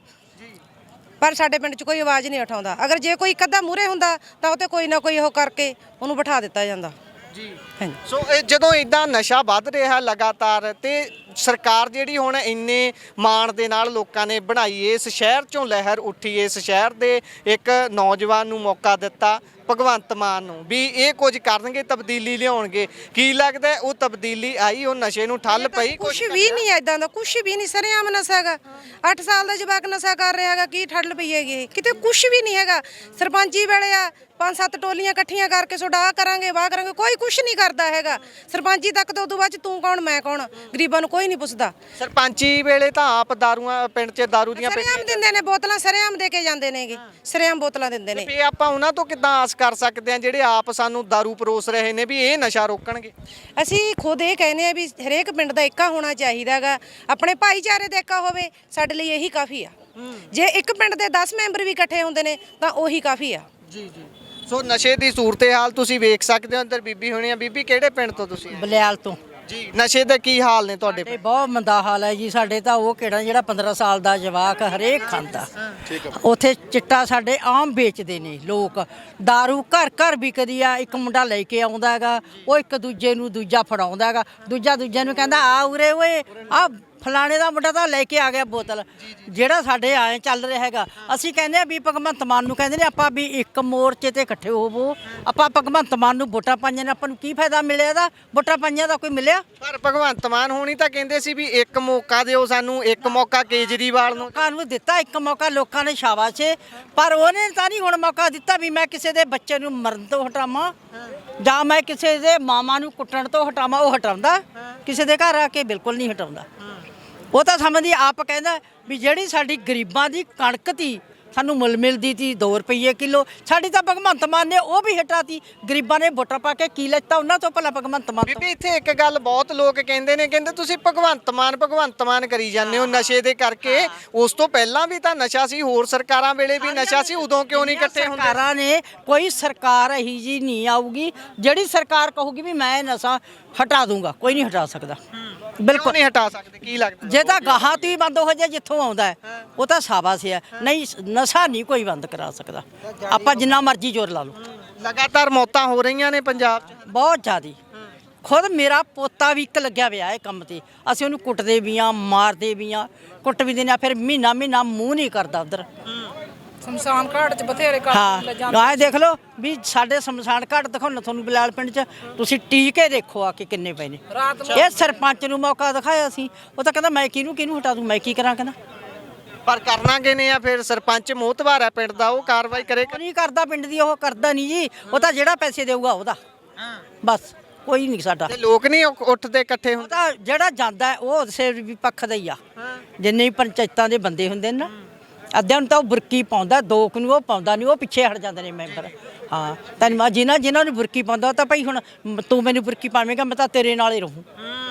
ਪਰ ਸਾਡੇ ਪਿੰਡ 'ਚ ਕੋਈ ਆਵਾਜ਼ ਨਹੀਂ ਉਠਾਉਂਦਾ। ਅਗਰ ਜੇ ਕੋਈ ਇੱਕ ਅੱਧਾ ਮੂਹਰੇ ਹੁੰਦਾ ਤਾਂ ਉਹ ਤੇ ਕੋਈ ਨਾ ਕੋਈ ਉਹ ਕਰਕੇ ਉਹਨੂੰ ਬਿਠਾ ਦਿੱਤਾ ਜਾਂਦਾ। ਜੀ, ਹਾਂਜੀ। ਸੋ ਇਹ ਜਦੋਂ ਇਦਾਂ ਨਸ਼ਾ ਵੱਧ ਰਿਹਾ ਲਗਾਤਾਰ ਤੇ ਸਰਕਾਰ ਜਿਹੜੀ ਹੁਣ ਇੰਨੇ ਮਾਣ ਦੇ ਨਾਲ ਲੋਕਾਂ ਨੇ ਬਣਾਈ, ਇਸ ਸ਼ਹਿਰ ਚੋਂ ਲਹਿਰ ਉੱਠੀ, ਇਸ ਸ਼ਹਿਰ ਦੇ ਇੱਕ ਨੌਜਵਾਨ ਨੂੰ ਮੌਕਾ ਦਿੱਤਾ ਭਗਵੰਤ ਮਾਨ ਨੂੰ ਵੀ ਇਹ ਕੁਝ ਕਰਨਗੇ, ਤਬਦੀਲੀ ਲਿਆਉਣਗੇ। ਕੀ ਲੱਗਦਾ ਉਹ ਤਬਦੀਲੀ ਆਈ? ਉਹ ਨਸ਼ੇ ਨੂੰ ਠੱਲ ਪਈ? ਕੁਛ ਵੀ ਨਹੀਂ ਐਦਾਂ ਦਾ, ਕੁਛ ਵੀ ਨਹੀਂ, ਸਰੇਆਮ ਨਸ਼ਾ ਹੈਗਾ। 8 ਸਾਲ ਦਾ ਜਵਾਕ ਨਸ਼ਾ ਕਰ ਰਿਹਾ ਹੈਗਾ, ਕੀ ਠੱਲ ਪਈ ਹੈਗੀ? ਕਿਤੇ ਕੁਛ ਵੀ ਨਹੀਂ ਹੈਗਾ। ਸਰਪੰਚੀ ਵੇਲੇ ਆ 5-7 ਟੋਲੀਆਂ ਇਕੱਠੀਆਂ ਕਰਕੇ ਤੁਹਾਡਾ ਆਹ ਕਰਾਂਗੇ ਵਾਹ ਕਰਾਂਗੇ, ਕੋਈ ਕੁਛ ਨਹੀਂ ਕਰਦਾ ਹੈਗਾ। ਸਰਪੰਚੀ ਤੱਕ ਤੋਂ ਉਦੋਂ ਬਾਅਦ 'ਚ ਤੂੰ ਕੌਣ ਮੈਂ ਕੌਣ, ਗਰੀਬਾਂ ਨੂੰ ਕੋਈ ਨਹੀਂ ਪੁੱਛਦਾ। ਸਰਪੰਚੀ ਵੇਲੇ ਤਾਂ ਆਪ ਦਾਰੂਆਂ ਪਿੰਡ 'ਚ ਦਾਰੂ ਦੀਆਂ ਸਰੇਆਮ ਦਿੰਦੇ ਨੇ ਬੋਤਲਾਂ, ਸਰੇਆਮ ਦੇ ਕੇ ਜਾਂਦੇ ਨੇਗੇ, ਸਰੇਆਮ ਬੋਤਲਾਂ ਦਿੰਦੇ ਨੇ। ਤੇ ਆਪਾਂ ਉਹਨਾਂ ਤੋਂ ਕਿੱਦਾਂ ਆਸ ਕਰ ਸਕਦੇ ਆ ਜਿਹੜੇ ਆਪ ਸਾਨੂੰ ਦਾਰੂ ਪਰੋਸ ਰਹੇ ਨੇ ਵੀ ਇਹ ਨਸ਼ਾ ਰੋਕਣਗੇ? ਅਸੀਂ ਖੁਦ ਇਹ ਕਹਿੰਦੇ ਆ ਵੀ ਹਰੇਕ ਪਿੰਡ ਦਾ ਏਕਾ ਹੋਣਾ ਚਾਹੀਦਾ ਹੈਗਾ, ਆਪਣੇ ਭਾਈਚਾਰੇ ਦਾ ਏਕਾ ਹੋਵੇ, ਸਾਡੇ ਲਈ ਇਹੀ ਕਾਫੀ ਆ। ਜੇ ਇੱਕ ਪਿੰਡ ਦੇ 10 ਮੈਂਬਰ ਵੀ ਇਕੱਠੇ ਹੁੰਦੇ ਨੇ ਤਾਂ ਉਹੀ ਕਾਫੀ ਆ। ਜੀ ਜੀ। ਸੋ ਨਸ਼ੇ ਦੀ ਸੂਰਤ-ਏ-ਹਾਲ ਤੁਸੀਂ ਵੇਖ ਸਕਦੇ ਹੋ। ਅੰਦਰ ਬੀਬੀ ਹੋਣੀ ਆ। ਬੀਬੀ ਕਿਹੜੇ ਪਿੰਡ ਤੋਂ ਤੁਸੀਂ? ਬਲਿਆਲ ਤੋਂ। ਜੀ, ਨਸ਼ੇ ਦਾ ਕੀ ਹਾਲ ਨੇ ਤੁਹਾਡੇ ਇਹ ਬਹੁਤ ਮੰਦਾ ਹਾਲ ਹੈ ਜੀ। ਸਾਡੇ ਤਾਂ ਉਹ ਕਿਹੜਾ ਜਿਹੜਾ 15 ਸਾਲ ਦਾ ਜਵਾਕ ਹਰੇਕ ਖਾਂਦਾ, ਉੱਥੇ ਚਿੱਟਾ ਸਾਡੇ ਆਮ ਵੇਚਦੇ ਨੇ ਲੋਕ, दारू ਘਰ ਘਰ ਵਿਕਦੀ ਆ। ਇੱਕ ਮੁੰਡਾ ਲੈ ਕੇ ਆਉਂਦਾ ਹੈਗਾ, ਉਹ ਇੱਕ ਦੂਜੇ ਨੂੰ ਦੂਜਾ ਫੜਾਉਂਦਾ ਹੈਗਾ, ਦੂਜਾ ਦੂਜੇ ਨੂੰ ਕਹਿੰਦਾ ਆ ਉਰੇ ਓਏ ਆ ਫਲਾਣੇ ਦਾ ਮੁੰਡਾ ਤਾਂ ਲੈ ਕੇ ਆ ਗਿਆ ਬੋਤਲ, ਜਿਹੜਾ ਸਾਡੇ ਆਏ ਚੱਲ ਰਿਹਾ ਹੈਗਾ। ਅਸੀਂ ਕਹਿੰਦੇ ਆ ਵੀ ਭਗਵੰਤ ਮਾਨ ਨੂੰ ਕਹਿੰਦੇ ਨੇ ਆਪਾਂ ਵੀ ਇੱਕ ਮੋਰਚੇ ਤੇ ਇਕੱਠੇ ਹੋਵੋ, ਆਪਾਂ ਭਗਵੰਤ ਮਾਨ ਨੂੰ ਵੋਟਾਂ ਪਾਈਆਂ ਨੇ, ਆਪਾਂ ਨੂੰ ਕੀ ਫਾਇਦਾ ਮਿਲਿਆ ਇਹਦਾ? ਵੋਟਾਂ ਪਾਈਆਂ ਦਾ ਕੋਈ ਮਿਲਿਆ? ਪਰ ਭਗਵੰਤ ਮਾਨ ਹੋਣੀ ਤਾਂ ਕਹਿੰਦੇ ਸੀ ਵੀ ਇੱਕ ਮੌਕਾ ਦਿਓ ਸਾਨੂੰ, ਇੱਕ ਮੌਕਾ ਕੇਜਰੀਵਾਲ ਨੂੰ। ਲੋਕਾਂ ਨੂੰ ਦਿੱਤਾ ਇੱਕ ਮੌਕਾ, ਲੋਕਾਂ ਨੇ ਸ਼ਾਬਾਸ਼, ਪਰ ਉਹਨੇ ਤਾਂ ਨਹੀਂ ਹੁਣ ਮੌਕਾ ਦਿੱਤਾ ਵੀ ਮੈਂ ਕਿਸੇ ਦੇ ਬੱਚੇ ਨੂੰ ਮਰਨ ਤੋਂ ਹਟਾਵਾਂ ਜਾਂ ਮੈਂ ਕਿਸੇ ਦੇ ਮਾਮਾ ਨੂੰ ਕੁੱਟਣ ਤੋਂ ਹਟਾਵਾਂ। ਉਹ ਹਟਾਉਂਦਾ ਕਿਸੇ ਦੇ ਘਰ ਆ ਕੇ? ਬਿਲਕੁਲ ਨਹੀਂ ਹਟਾਉਂਦਾ। ਉਹ ਤਾਂ ਸਮਝਦੀ ਆਪ ਕਹਿੰਦਾ ਵੀ ਜਿਹੜੀ ਸਾਡੀ ਗਰੀਬਾਂ ਦੀ ਕਣਕ ਤੀ ਸਾਨੂੰ ਮੁੱਲ ਮਿਲਦੀ ਤੀ 2 ਰੁਪਏ ਕਿਲੋ, ਸਾਡੀ ਤਾਂ ਭਗਵੰਤ ਮਾਨ ਨੇ ਉਹ ਵੀ ਹਟਾਤੀ। ਗਰੀਬਾਂ ਨੇ ਵੋਟਾਂ ਪਾ ਕੇ ਕੀ ਲੈਤਾ ਉਹਨਾਂ ਤੋਂ ਭਲਾ ਭਗਵੰਤ ਮਾਨ ਤੋਂ? ਬੀਬੀ ਇੱਥੇ ਇੱਕ ਗੱਲ ਬਹੁਤ ਲੋਕ ਕਹਿੰਦੇ ਨੇ, ਕਹਿੰਦੇ ਤੁਸੀਂ ਭਗਵੰਤ ਮਾਨ ਕਰੀ ਜਾਂਦੇ ਹੋ ਨਸ਼ੇ ਦੇ ਕਰਕੇ। ਉਸ ਤੋਂ ਪਹਿਲਾਂ ਵੀ ਤਾਂ ਨਸ਼ਾ ਸੀ, ਹੋਰ ਸਰਕਾਰਾਂ ਵੇਲੇ ਵੀ ਨਸ਼ਾ ਸੀ, ਉਦੋਂ ਕਿਉਂ ਨਹੀਂ ਇਕੱਠੇ ਹੁੰਦੇ? ਸਰਕਾਰਾਂ ਨੇ ਕੋਈ ਸਰਕਾਰ ਇਹੀ ਜੀ ਨਹੀਂ ਆਊਗੀ ਜਿਹੜੀ ਸਰਕਾਰ ਕਹੂਗੀ ਵੀ ਮੈਂ ਨਸ਼ਾ ਹਟਾ ਦੂੰਗਾ, ਕੋਈ ਨਹੀਂ ਹਟਾ ਸਕਦਾ। ਬਿਲਕੁਲ ਨਹੀਂ ਹਟਾ ਸਕਦੇ। ਕੀ ਲੱਗਦਾ? ਜੇ ਤਾਂ ਗਾਹਾਂ ਤੋਂ ਹੀ ਬੰਦ ਹੋ ਜਾਏ ਜਿੱਥੋਂ ਆਉਂਦਾ ਹੈ, ਉਹ ਤਾਂ ਸ਼ਾਬਾਸ਼ ਹੈ। ਨਹੀਂ, ਨਸ਼ਾ ਨਹੀਂ ਕੋਈ ਬੰਦ ਕਰਾ ਸਕਦਾ, ਆਪਾਂ ਜਿੰਨਾ ਮਰਜ਼ੀ ਜ਼ੋਰ ਲਾ ਲਓ। ਲਗਾਤਾਰ ਮੌਤਾਂ ਹੋ ਰਹੀਆਂ ਨੇ ਪੰਜਾਬ 'ਚ। ਬਹੁਤ ਜ਼ਿਆਦੀ। ਖੁਦ ਮੇਰਾ ਪੋਤਾ ਵੀ ਇੱਕ ਲੱਗਿਆ ਹੋਇਆ ਇਹ ਕੰਮ ਤੇ, ਅਸੀਂ ਉਹਨੂੰ ਕੁੱਟਦੇ ਵੀ ਆ, ਮਾਰਦੇ ਵੀ ਆ, ਕੁੱਟ ਵੀ ਦਿੰਦੇ ਆ, ਫਿਰ ਮਹੀਨਾ ਮੂੰਹ ਨਹੀਂ ਕਰਦਾ ਉਧਰ। ਸ਼ਮਸ਼ਾਨ ਘਾਟ 'ਚ ਬਥੇਰੇ ਘਰ ਲੈ ਹਾਂ, ਆਹ ਦੇਖ ਲਓ ਵੀ ਸਾਡੇ ਸ਼ਮਸ਼ਾਨ ਘਾਟ ਦਿਖਾਉਣਾ ਤੁਹਾਨੂੰ ਬਲਾਲ ਪਿੰਡ 'ਚ, ਤੁਸੀਂ ਟੀਕੇ ਦੇਖੋ ਆ ਕੇ ਕਿੰਨੇ ਪਏ ਨੇ। ਇਹ ਸਰਪੰਚ ਨੂੰ ਮੌਕਾ ਦਿਖਾਇਆ ਸੀ, ਉਹ ਤਾਂ ਕਹਿੰਦਾ ਮੈਂ ਕਿਹਨੂੰ ਹਟਾ ਦੂੰ, ਮੈਂ ਕੀ ਕਰਾਂ? ਕਹਿੰਦਾ ਪਰ ਕਰਨਾ ਕਿਨੇ ਆ ਫਿਰ? ਸਰਪੰਚ ਮੋਹਤਵਾਰ ਹੈ ਪਿੰਡ ਦਾ, ਉਹ ਕਾਰਵਾਈ ਕਰੇਗਾ। ਨਹੀਂ ਕਰਦਾ ਪਿੰਡ ਦੀ, ਉਹ ਕਰਦਾ ਨਹੀਂ ਜੀ। ਉਹ ਤਾਂ ਜਿਹੜਾ ਪੈਸੇ ਦੇਊਗਾ ਉਹਦਾ ਬਸ। ਕੋਈ ਨਹੀਂ ਸਾਡਾ। ਤੇ ਲੋਕ ਨਹੀਂ ਉੱਠਦੇ ਇਕੱਠੇ ਹੁੰਦੇ? ਉਹਦਾ ਜਿਹੜਾ ਜਾਂਦਾ ਹੈ, ਉਹ ਉਸੇ ਵੀ ਪੱਖ ਦਾ ਹੀ ਆ। ਜਿੰਨੇ ਵੀ ਪੰਚਾਇਤਾਂ ਦੇ ਬੰਦੇ ਹੁੰਦੇ ਨੇ ਨਾ, ਅੱਧਿਆਂ ਨੂੰ ਤਾਂ ਉਹ ਬੁਰਕੀ ਪਾਉਂਦਾ, ਦੋ ਕੁ ਨੂੰ ਉਹ ਪਾਉਂਦਾ ਨਹੀਂ, ਉਹ ਪਿੱਛੇ ਹਟ ਜਾਂਦੇ ਨੇ ਮੈਂਬਰ। ਹਾਂ, ਧੰਨਵਾਦ ਜਿਨ੍ਹਾਂ ਨੂੰ ਬੁਰਕੀ ਪਾਉਂਦਾ, ਉਹ ਤਾਂ ਭਾਈ ਹੁਣ ਤੂੰ ਮੈਨੂੰ ਬੁਰਕੀ ਪਾਵੇਂਗਾ, ਮੈਂ ਤਾਂ ਤੇਰੇ ਨਾਲ ਹੀ ਰਹੂੰ।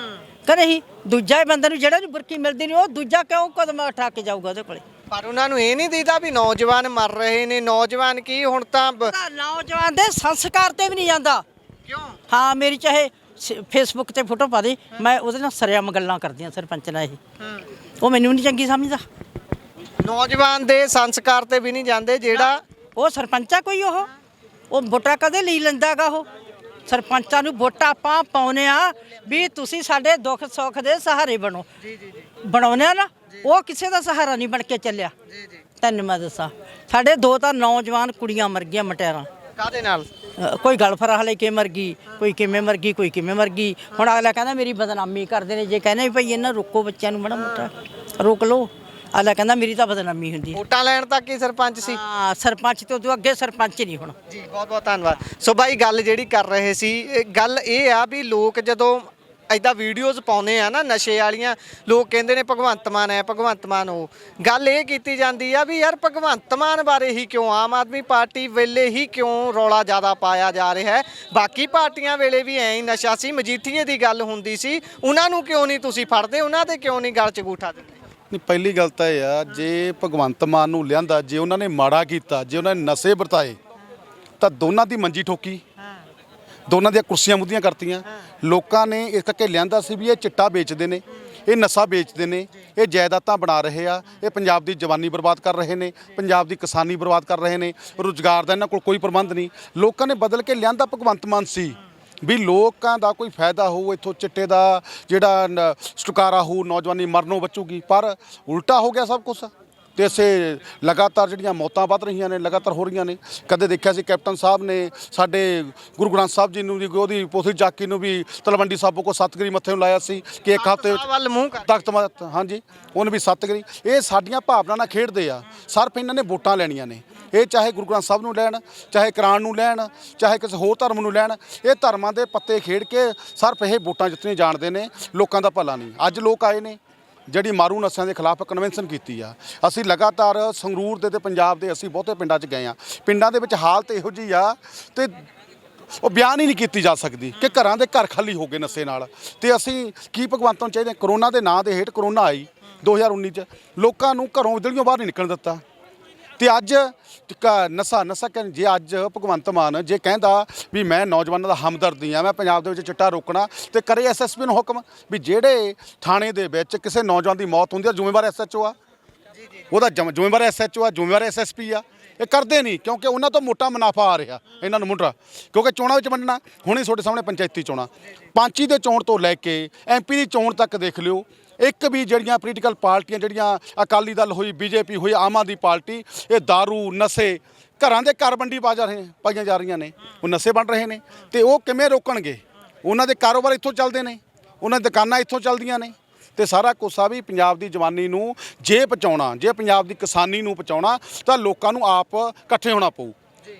ਕਿ ਨਹੀਂ? ਦੂਜਾ ਬੰਦੇ ਨੂੰ ਜਿਹੜਾ ਨੂੰ ਬੁਰਕੀ ਮਿਲਦੀ ਨਹੀਂ, ਉਹ ਦੂਜਾ ਕਿਉਂ ਕਦਮ ਉਠਾ ਕੇ ਜਾਊਗਾ ਉਹਦੇ ਕੋਲੇ? ਪਰ ਉਹਨਾਂ ਨੂੰ ਇਹ ਨਹੀਂ ਦਿਖਦਾ ਵੀ ਨੌਜਵਾਨ ਮਰ ਰਹੇ ਨੇ। ਨੌਜਵਾਨ ਕੀ ਹੁਣ ਤਾਂ ਨੌਜਵਾਨ ਦੇ ਸੰਸਕਾਰ ਤੇ ਵੀ ਨਹੀਂ ਜਾਂਦਾ। ਕਿਉਂ? ਹਾਂ, ਮੇਰੀ ਚਾਹੇ ਫੇਸਬੁੱਕ ਤੇ ਫੋਟੋ ਪਾ ਦੇ, ਮੈਂ ਉਹਦੇ ਨਾਲ ਸਰਿਆਮ ਗੱਲਾਂ ਕਰਦੀਆਂ ਸਰਪੰਚ ਨਾਲ। ਇਹ ਉਹ ਮੈਨੂੰ ਨਹੀਂ ਚੰਗੀ ਸਮਝਦਾ। ਨੌਜਵਾਨ ਦੇ ਸੰਸਕਾਰ ਤੇ ਵੀ ਨਹੀਂ ਜਾਂਦੇ। ਜਿਹੜਾ ਉਹ ਸਰਪੰਚ ਆ ਕੋਈ, ਉਹ ਵੋਟਾਂ ਕਦੇ ਲਈ ਲੈਂਦਾਗਾ? ਉਹ ਸਰਪੰਚਾਂ ਨੂੰ ਵੋਟਾਂ ਆਪਾਂ ਪਾਉਨੇ ਆ ਵੀ ਤੁਸੀਂ ਸਾਡੇ ਦੁੱਖ ਸੁੱਖ ਦੇ ਸਹਾਰੇ ਬਣੋ। ਬਣਾਉਨੇ ਆ ਨਾ, ਉਹ ਕਿਸੇ ਦਾ ਸਹਾਰਾ ਨਹੀਂ ਬਣ ਕੇ ਚੱਲਿਆ। ਤੈਨੂੰ ਮੈਂ ਦੱਸਾਂ, ਸਾਡੇ 2 ਤਾਂ ਨੌਜਵਾਨ ਕੁੜੀਆਂ ਮਰ ਗਈਆਂ ਮਟਿਆਰਾਂ। ਕਾਹਦੇ ਨਾਲ? ਕੋਈ ਗਲਫਰਾ ਲੈ ਕੇ ਮਰ ਗਈ, ਕੋਈ ਕਿਵੇਂ ਮਰ ਗਈ, ਕੋਈ ਕਿਵੇਂ ਮਰ ਗਈ। ਹੁਣ ਅਗਲਾ ਕਹਿੰਦਾ ਮੇਰੀ ਬਦਨਾਮੀ ਕਰਦੇ ਨੇ। ਜੇ ਕਹਿੰਦੇ ਵੀ ਭਾਈ ਇਹਨਾਂ ਰੋਕੋ, ਬੱਚਿਆਂ ਨੂੰ ਮਾੜਾ ਮੋਟਾ ਰੋਕ ਲਓ, ਅਗਲਾ ਕਹਿੰਦਾ ਮੇਰੀ ਤਾਂ ਬਦਨਾਮੀ ਹੁੰਦੀ ਹੈ। ਵੋਟਾਂ ਲੈਣ ਤੱਕ ਹੀ ਸਰਪੰਚ ਸੀ। ਹਾਂ, ਸਰਪੰਚ ਤੋਂ ਉਦੋਂ ਅੱਗੇ ਸਰਪੰਚ ਨਹੀਂ ਹੁਣ। ਜੀ ਬਹੁਤ ਬਹੁਤ ਧੰਨਵਾਦ। ਸੋ ਬਾਈ ਗੱਲ ਜਿਹੜੀ ਕਰ ਰਹੇ ਸੀ, ਗੱਲ ਇਹ ਆ ਵੀ ਲੋਕ ਜਦੋਂ ਐਦਾਂ ਵੀਡੀਓਜ਼ ਪਾਉਂਦੇ ਆ ਨਾ ਨਸ਼ੇ ਵਾਲੀਆਂ, ਲੋਕ ਕਹਿੰਦੇ ਨੇ ਭਗਵੰਤ ਮਾਨ ਹੈ, ਭਗਵੰਤ ਮਾਨ। ਉਹ ਗੱਲ ਇਹ ਕੀਤੀ ਜਾਂਦੀ ਆ ਵੀ ਯਾਰ ਭਗਵੰਤ ਮਾਨ ਬਾਰੇ ਹੀ ਕਿਉਂ, ਆਮ ਆਦਮੀ ਪਾਰਟੀ ਵੇਲੇ ਹੀ ਕਿਉਂ ਰੌਲਾ ਜ਼ਿਆਦਾ ਪਾਇਆ ਜਾ ਰਿਹਾ ਹੈ? ਬਾਕੀ ਪਾਰਟੀਆਂ ਵੇਲੇ ਵੀ ਐਂ ਹੀ ਨਸ਼ਾ ਸੀ। ਮਜੀਠੀਏ ਦੀ ਗੱਲ ਹੁੰਦੀ ਸੀ, ਉਹਨਾਂ ਨੂੰ ਕਿਉਂ ਨਹੀਂ ਤੁਸੀਂ ਫੜਦੇ? ਉਹਨਾਂ ਦੇ ਕਿਉਂ ਨਹੀਂ ਗਲ 'ਚ ਅੰਗੂਠਾ ਦਿੰਦੇ? ਨਹੀਂ, ਪਹਿਲੀ ਗੱਲ ਤਾਂ ਇਹ ਆ, ਜੇ ਭਗਵੰਤ ਮਾਨ ਨੂੰ ਲਿਆਂਦਾ, ਜੇ ਉਹਨਾਂ ਨੇ ਮਾੜਾ ਕੀਤਾ, ਜੇ ਉਹਨਾਂ ਨੇ ਨਸ਼ੇ ਵਰਤਾਏ, ਤਾਂ ਦੋਨਾਂ ਦੀ ਮੰਜੀ ਠੋਕੀ, ਦੋਨਾਂ ਦੀਆਂ ਕੁਰਸੀਆਂ ਮੁੱਧੀਆਂ ਕਰਤੀਆਂ। ਲੋਕਾਂ ਨੇ ਇਸ ਕਰਕੇ ਲਿਆਂਦਾ ਸੀ ਵੀ ਇਹ ਚਿੱਟਾ ਵੇਚਦੇ ਨੇ, ਇਹ ਨਸ਼ਾ ਵੇਚਦੇ ਨੇ, ਇਹ ਜਾਇਦਾਦਾਂ ਬਣਾ ਰਹੇ ਆ, ਇਹ ਪੰਜਾਬ ਦੀ ਜਵਾਨੀ ਬਰਬਾਦ ਕਰ ਰਹੇ ਨੇ, ਪੰਜਾਬ ਦੀ ਕਿਸਾਨੀ ਬਰਬਾਦ ਕਰ ਰਹੇ ਨੇ, ਰੁਜ਼ਗਾਰ ਦਾ ਇਹਨਾਂ ਕੋਲ ਕੋਈ ਪ੍ਰਬੰਧ ਨਹੀਂ। ਲੋਕਾਂ ਨੇ ਬਦਲ ਕੇ ਲਿਆਂਦਾ ਭਗਵੰਤ ਮਾਨ ਸੀ ਵੀ ਲੋਕਾਂ ਦਾ ਕੋਈ ਫਾਇਦਾ ਹੋਊ, ਇੱਥੋਂ ਚਿੱਟੇ ਦਾ ਜਿਹੜਾ ਛੁਟਕਾਰਾ ਹੋਊ, ਨੌਜਵਾਨੀ ਮਰਨੋਂ ਬਚੂਗੀ। ਪਰ ਉਲਟਾ ਹੋ ਗਿਆ ਸਭ ਕੁਛ। ਤੇ ਇਸੇ ਲਗਾਤਾਰ ਜਿਹੜੀਆਂ ਮੌਤਾਂ ਵੱਧ ਰਹੀਆਂ ਨੇ, ਲਗਾਤਾਰ ਹੋ ਰਹੀਆਂ ਨੇ। ਕਦੇ ਦੇਖਿਆ ਸੀ ਕੈਪਟਨ ਸਾਹਿਬ ਨੇ ਸਾਡੇ ਗੁਰੂ ਗ੍ਰੰਥ ਸਾਹਿਬ ਜੀ ਨੂੰ, ਉਹਦੀ ਪੋਥੀ ਚਾਕੀ ਨੂੰ ਵੀ ਤਲਵੰਡੀ ਸਾਬੋ ਕੋ ਸੱਤਗਰੀ ਮੱਥੇ ਨੂੰ ਲਾਇਆ ਸੀ ਕਿ ਇੱਕ ਹਫ਼ਤੇ ਵੱਲ ਮੂੰਹ ਕਰ ਤਖਤ, ਹਾਂਜੀ, ਉਹਨੇ ਵੀ ਸੱਤਗਰੀ। ਇਹ ਸਾਡੀਆਂ ਭਾਵਨਾ ਨਾਲ ਖੇਡਦੇ ਆ। ਸਿਰਫ ਇਹਨਾਂ ਨੇ ਵੋਟਾਂ ਲੈਣੀਆਂ ਨੇ। ਇਹ ਚਾਹੇ ਗੁਰੂ ਗ੍ਰੰਥ ਸਾਹਿਬ ਨੂੰ ਲੈਣ, ਚਾਹੇ ਕੁਰਾਨ ਨੂੰ ਲੈਣ, ਚਾਹੇ ਕਿਸੇ ਹੋਰ ਧਰਮ ਨੂੰ ਲੈਣ, ਇਹ ਧਰਮਾਂ ਦੇ ਪੱਤੇ ਖੇਡ ਕੇ ਸਿਰਫ ਇਹ ਵੋਟਾਂ ਜਿੱਤਣੀਆਂ ਜਾਣਦੇ ਨੇ, ਲੋਕਾਂ ਦਾ ਭਲਾ ਨਹੀਂ। ਅੱਜ ਲੋਕ ਆਏ ਨੇ, ਜਿਹੜੀ ਮਾਰੂ ਨਸ਼ਿਆਂ ਦੇ ਖਿਲਾਫ ਕਨਵੈਨਸ਼ਨ ਕੀਤੀ ਆ। ਅਸੀਂ ਲਗਾਤਾਰ ਸੰਗਰੂਰ ਦੇ ਤੇ ਪੰਜਾਬ ਦੇ ਅਸੀਂ ਬਹੁਤੇ ਪਿੰਡਾਂ 'ਚ ਗਏ ਆ। ਪਿੰਡਾਂ ਦੇ ਵਿੱਚ ਹਾਲਤ ਇਹੋ ਜਿਹੀ ਆ ਤੇ ਉਹ ਬਿਆਨ ਹੀ ਨਹੀਂ ਕੀਤੀ ਜਾ ਸਕਦੀ ਕਿ ਘਰਾਂ ਦੇ ਘਰ ਖਾਲੀ ਹੋ ਗਏ ਨਸ਼ੇ ਨਾਲ। ਤੇ ਅਸੀਂ ਕੀ ਭਗਵੰਤ ਨੂੰ ਚਾਹੀਦੇ? ਕਰੋਨਾ ਦੇ ਨਾਂ ਦੇ ਹੇਠ ਕਰੋਨਾ ਆਈ 2019 'ਚ, ਲੋਕਾਂ ਨੂੰ ਘਰੋਂ ਵਿਦਲੀਓਂ ਬਾਹਰ ਨਹੀਂ ਨਿਕਲਣ ਦਿੱਤਾ। ਤੇ ਅੱਜ ਨਸ਼ਾ ਕਹਿੰਦੇ, ਜੇ ਅੱਜ ਭਗਵੰਤ ਮਾਨ ਜੇ ਕਹਿੰਦਾ ਵੀ ਮੈਂ ਨੌਜਵਾਨਾਂ ਦਾ ਹਮਦਰਦੀ ਆ, ਮੈਂ ਪੰਜਾਬ ਦੇ ਵਿੱਚ ਚਿੱਟਾ ਰੋਕਣਾ, ਤੇ ਕਰੇ ਐਸਐਸਪੀ ਨੂੰ ਹੁਕਮ ਵੀ ਜਿਹੜੇ ਥਾਣੇ ਦੇ ਵਿੱਚ ਕਿਸੇ ਨੌਜਵਾਨ ਦੀ ਮੌਤ ਹੁੰਦੀ ਆ, ਜ਼ਿੰਮੇਵਾਰ ਐਸਐਚਓ ਆ, ਉਹਦਾ ਜ਼ਿੰਮੇਵਾਰ ਐਸਐਚਓ ਆ, ਜ਼ਿੰਮੇਵਾਰ ਐਸਐਸਪੀ ਆ। ਇਹ ਕਰਦੇ ਨਹੀਂ ਕਿਉਂਕਿ ਉਹਨਾਂ ਤੋਂ ਮੋਟਾ ਮੁਨਾਫਾ ਆ ਰਿਹਾ ਇਹਨਾਂ ਨੂੰ ਮੁੰਡਰਾ। ਕਿਉਂਕਿ ਚੋਣਾਂ ਵਿੱਚ ਵੰਡਣਾ, ਹੁਣੇ ਤੁਹਾਡੇ ਸਾਹਮਣੇ ਪੰਚਾਇਤੀ ਚੋਣਾਂ, ਪੰਚੀ ਦੇ ਚੋਣ ਤੋਂ ਲੈ ਕੇ ਐਮਪੀ ਦੀ ਚੋਣ ਤੱਕ ਦੇਖ ਲਿਓ, ਇੱਕ ਵੀ ਜਿਹੜੀਆਂ ਪੋਲੀਟੀਕਲ ਪਾਰਟੀਆਂ, ਜਿਹੜੀਆਂ ਅਕਾਲੀ ਦਲ ਹੋਈ, ਬੀਜੇਪੀ ਹੋਈ, ਆਮ ਆਦਮੀ ਪਾਰਟੀ, ਇਹ ਦਾਰੂ ਨਸ਼ੇ ਘਰਾਂ ਦੇ ਘਰ ਵੰਡੀ ਪਾਈਆਂ ਜਾ ਰਹੀਆਂ ਨੇ। ਉਹ ਨਸ਼ੇ ਬਣ ਰਹੇ ਨੇ ਤੇ ਉਹ ਕਿਵੇਂ ਰੋਕਣਗੇ? ਉਹਨਾਂ ਦੇ ਕਾਰੋਬਾਰ ਇੱਥੋਂ ਚੱਲਦੇ ਨੇ, ਉਹਨਾਂ ਦੀਆਂ ਦੁਕਾਨਾਂ ਇੱਥੋਂ ਚੱਲਦੀਆਂ ਨੇ। ਤੇ ਸਾਰਾ ਕੁਛ ਆ ਵੀ ਪੰਜਾਬ ਦੀ ਜਵਾਨੀ ਨੂੰ ਜੇ ਬਚਾਉਣਾ, ਜੇ ਪੰਜਾਬ ਦੀ ਕਿਸਾਨੀ ਨੂੰ ਬਚਾਉਣਾ, ਤਾਂ ਲੋਕਾਂ ਨੂੰ ਆਪ ਇਕੱਠੇ ਹੋਣਾ ਪਊ।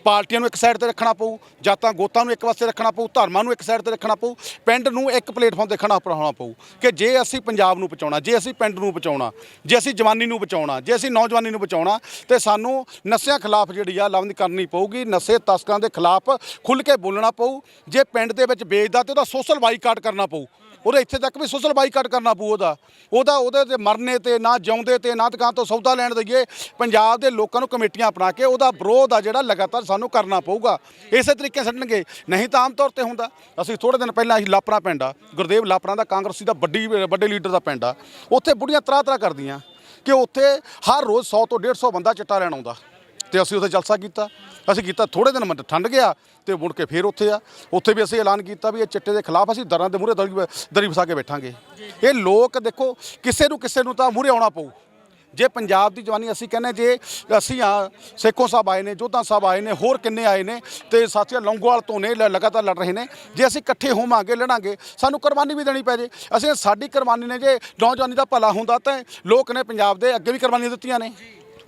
ਪਾਰਟੀਆਂ ਨੂੰ ਇੱਕ ਸਾਈਡ ਤੇ ਰੱਖਣਾ ਪਊ, ਜਾਤਾਂ ਗੋਤਾਂ ਨੂੰ ਇੱਕ ਪਾਸੇ ਰੱਖਣਾ ਪਊ, ਧਰਮਾਂ ਨੂੰ ਇੱਕ ਸਾਈਡ ਤੇ ਰੱਖਣਾ ਪਊ, ਪਿੰਡ ਨੂੰ ਇੱਕ ਪਲੇਟਫਾਰਮ ਤੇ ਖੜਾ ਹੋਣਾ ਪਊ ਕਿ ਜੇ ਅਸੀਂ ਪੰਜਾਬ ਨੂੰ ਬਚਾਉਣਾ, ਜੇ ਅਸੀਂ ਪਿੰਡ ਨੂੰ ਬਚਾਉਣਾ, ਜੇ ਅਸੀਂ ਜਵਾਨੀ ਨੂੰ ਬਚਾਉਣਾ, ਜੇ ਅਸੀਂ ਨੌਜਵਾਨੀ ਨੂੰ ਬਚਾਉਣਾ, ਤੇ ਸਾਨੂੰ ਨਸ਼ਿਆਂ ਖਿਲਾਫ ਜਿਹੜੀ ਆ ਲਾਮਬੰਦੀ ਕਰਨੀ ਪਊਗੀ। ਨਸ਼ੇ ਤਸਕਰਾਂ ਦੇ ਖਿਲਾਫ ਖੁੱਲ੍ਹ ਕੇ ਬੋਲਣਾ ਪਊ। ਜੇ ਪਿੰਡ ਦੇ ਵਿੱਚ ਵੇਚਦਾ ਤੇ ਉਹਦਾ ਸੋਸ਼ਲ ਬਾਈਕਾਟ ਕਰਨਾ ਪਊ। ਉਹਦੇ ਇੱਥੇ ਤੱਕ ਵੀ ਸੋਸ਼ਲ ਬਾਈਕਾਟ ਕਰਨਾ ਪਊ। ਉਹਦੇ ਤੇ ਮਰਨੇ ਤੇ ਨਾ ਜਿਉਂਦੇ ਤੇ ਨਾ ਦੁਕਾਨ ਤੋਂ ਸੌਦਾ ਲੈਣ ਦਈਏ। ਪੰਜਾਬ ਦੇ ਲੋਕਾਂ ਨੂੰ ਕਮੇਟੀਆਂ ਬਣਾ ਕੇ ਉਹਦਾ ਵਿਰੋਧ ਆ ਜਿਹੜਾ ਲਗਾਤਾਰ ਸਾਨੂੰ ਕਰਨਾ ਪਊਗਾ। ਇਸੇ ਤਰੀਕੇ ਛੱਡਣਗੇ ਨਹੀਂ ਤਾਂ ਆਮ ਤੌਰ ਤੇ ਹੁੰਦਾ। ਅਸੀਂ ਥੋੜ੍ਹੇ ਦਿਨ ਪਹਿਲਾਂ ਅਸੀਂ ਲਾਪਰਾ ਪਿੰਡ ਆ, ਗੁਰਦੇਵ ਲਾਪਰਾ ਦਾ ਕਾਂਗਰਸੀ ਦਾ ਵੱਡੇ ਲੀਡਰ ਦਾ ਪਿੰਡ ਆ। ਉੱਥੇ ਬੁੜੀਆਂ ਤਰਾ ਕਰਦੀਆਂ ਕਿ ਉੱਥੇ ਹਰ ਰੋਜ਼ 100 ਤੋਂ 150 ਬੰਦਾ ਚਿੱਟਾ ਲੈਣ ਆਉਂਦਾ। ਤੇ ਅਸੀਂ ਉੱਥੇ ਜਲਸਾ ਕੀਤਾ। ਅਸੀਂ ਕੀਤਾ ਥੋੜ੍ਹੇ ਦਿਨ ਠੰਡ ਗਿਆ ਤੇ ਮੁੜ ਕੇ ਫਿਰ ਉੱਥੇ ਵੀ ਅਸੀਂ ਐਲਾਨ ਕੀਤਾ ਵੀ ਇਹ ਚਿੱਟੇ ਦੇ ਖਿਲਾਫ ਅਸੀਂ ਦਰਾਂ ਦੇ ਮੂਹਰੇ ਦਰੀ ਵਸਾ ਕੇ ਬੈਠਾਂਗੇ। ਇਹ ਲੋਕ ਦੇਖੋ, ਕਿਸੇ ਨੂੰ ਤਾਂ ਮੂਹਰੇ ਆਉਣਾ ਪਊ। ਜੇ ਪੰਜਾਬ ਦੀ ਜਵਾਨੀ ਅਸੀਂ ਕਹਿੰਦੇ, ਜੇ ਅਸੀਂ ਸੇਖੋਂ ਸਾਹਿਬ ਆਏ ਨੇ, ਜੋਧਾ ਸਾਹਿਬ ਆਏ ਨੇ, ਹੋਰ ਕਿੰਨੇ ਆਏ ਨੇ, ਤੇ ਸਾਥੀਆਂ ਲੌਂਗੋਵਾਲ ਤੋਂ ਨੇ ਲਗਾਤਾਰ ਲੜ ਰਹੇ ਨੇ। ਜੇ ਅਸੀਂ ਇਕੱਠੇ ਹੋਵਾਂਗੇ, ਲੜਾਂਗੇ, ਸਾਨੂੰ ਕੁਰਬਾਨੀ ਵੀ ਦੇਣੀ ਪੈ ਜੇ। ਸਾਡੀ ਕੁਰਬਾਨੀ ਨੇ ਜੇ ਨੌਜਵਾਨੀ ਦਾ ਭਲਾ ਹੁੰਦਾ ਤਾਂ ਲੋਕ ਨੇ ਪੰਜਾਬ ਦੇ ਅੱਗੇ ਵੀ ਕੁਰਬਾਨੀਆਂ ਦਿੱਤੀਆਂ ਨੇ।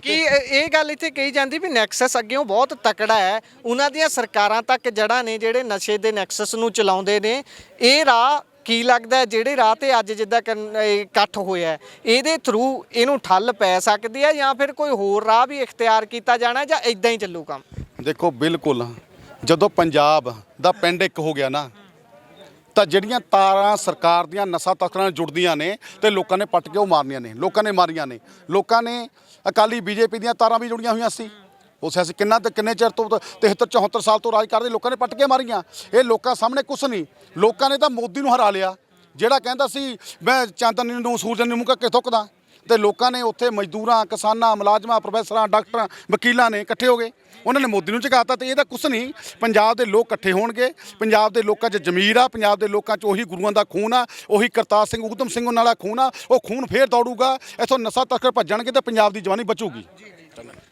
ਕਿ ਇਹ ਗੱਲ ਇੱਥੇ ਕਹੀ ਜਾਂਦੀ ਵੀ ਨੈਕਸਸ ਅੱਗੇੋਂ ਬਹੁਤ ਤਕੜਾ ਹੈ, ਉਹਨਾਂ ਦੀਆਂ ਸਰਕਾਰਾਂ ਤੱਕ ਜੜ੍ਹਾਂ ਨੇ ਜਿਹੜੇ ਨਸ਼ੇ ਦੇ ਨੈਕਸਸ ਨੂੰ ਚਲਾਉਂਦੇ ਨੇ। ਇਹ ਰਾਹ ਕੀ ਲੱਗਦਾ ਜਿਹੜੇ ਰਾਹ ਤੇ ਅੱਜ ਜਿੱਦਾਂ ਇਕੱਠ ਹੋਇਆ ਇਹਦੇ ਥਰੂ ਇਹਨੂੰ ਠੱਲ ਪੈ ਸਕਦੀ ਹੈ ਜਾਂ ਫਿਰ ਕੋਈ ਹੋਰ ਰਾਹ ਵੀ ਇਖਤਿਆਰ ਕੀਤਾ ਜਾਣਾ ਜਾਂ ਇਦਾਂ ਹੀ ਚੱਲੂ ਕੰਮ? ਦੇਖੋ ਬਿਲਕੁਲ, ਜਦੋਂ ਪੰਜਾਬ ਦਾ ਪਿੰਡ ਇੱਕ ਹੋ ਗਿਆ ਨਾ ਤਾਂ ਜਿਹੜੀਆਂ ਤਾਰਾਂ ਸਰਕਾਰ ਦੀਆਂ ਨਸ਼ਾ ਤਸਕਰਾਂ ਨਾਲ ਜੁੜਦੀਆਂ ਨੇ ਤੇ ਲੋਕਾਂ ਨੇ ਪੱਟ ਕੇ ਉਹ ਮਾਰਨੀਆਂ ਨੇ, ਲੋਕਾਂ ਨੇ ਮਾਰੀਆਂ ਨੇ। ਲੋਕਾਂ ਨੇ ਅਕਾਲੀ ਬੀਜੇਪੀ ਦੀਆਂ ਤਾਰਾਂ ਵੀ ਜੁੜੀਆਂ ਹੋਈਆਂ ਸੀ, ਉਸ ਅਸੀਂ ਕਿੰਨੇ ਚਿਰ ਤੋਂ 73 74 ਸਾਲ ਤੋਂ ਰਾਜ ਕਰਦੇ, ਲੋਕਾਂ ਨੇ ਪੱਟ ਕੇ ਮਾਰੀਆਂ। ਇਹ ਲੋਕਾਂ ਸਾਹਮਣੇ ਕੁਛ ਨਹੀਂ, ਲੋਕਾਂ ਨੇ ਤਾਂ ਮੋਦੀ ਨੂੰ ਹਰਾ ਲਿਆ ਜਿਹੜਾ ਕਹਿੰਦਾ ਸੀ ਮੈਂ ਚਾਂਦਨੀ ਨੂੰ ਸੂਰਜ ਨੂੰ ਮੂੰਹ ਕਰਕੇ ਥੁੱਕਦਾ, ਤੇ ਲੋਕਾਂ ਨੇ ਉੱਥੇ ਮਜ਼ਦੂਰਾਂ, ਕਿਸਾਨਾਂ, ਮੁਲਾਜ਼ਮਾਂ, ਪ੍ਰੋਫੈਸਰਾਂ, ਡਾਕਟਰਾਂ, ਵਕੀਲਾਂ ਨੇ ਇਕੱਠੇ ਹੋ ਗਏ, ਉਹਨਾਂ ਨੇ ਮੋਦੀ ਨੂੰ ਝੁਕਾਤਾ। ਤੇ ਇਹਦਾ ਕੁਛ ਨਹੀਂ, ਪੰਜਾਬ ਦੇ ਲੋਕ ਇਕੱਠੇ ਹੋਣਗੇ, ਪੰਜਾਬ ਦੇ ਲੋਕਾਂ 'ਚ ਜ਼ਮੀਰ ਆ, ਪੰਜਾਬ ਦੇ ਲੋਕਾਂ 'ਚ ਉਹੀ ਗੁਰੂਆਂ ਦਾ ਖੂਨ ਆ, ਉਹੀ ਕਰਤਾਰ ਸਿੰਘ ਊਧਮ ਸਿੰਘ ਉਹਨਾਂ ਵਾਲਾ ਖੂਨ ਆ, ਉਹ ਖੂਨ ਫੇਰ ਦੌੜੂਗਾ, ਇੱਥੋਂ ਨਸ਼ਾ ਤਸਕਰ ਭੱਜਣਗੇ ਤੇ ਪੰਜਾਬ ਦੀ ਜਵਾਨੀ ਬਚੂਗੀ।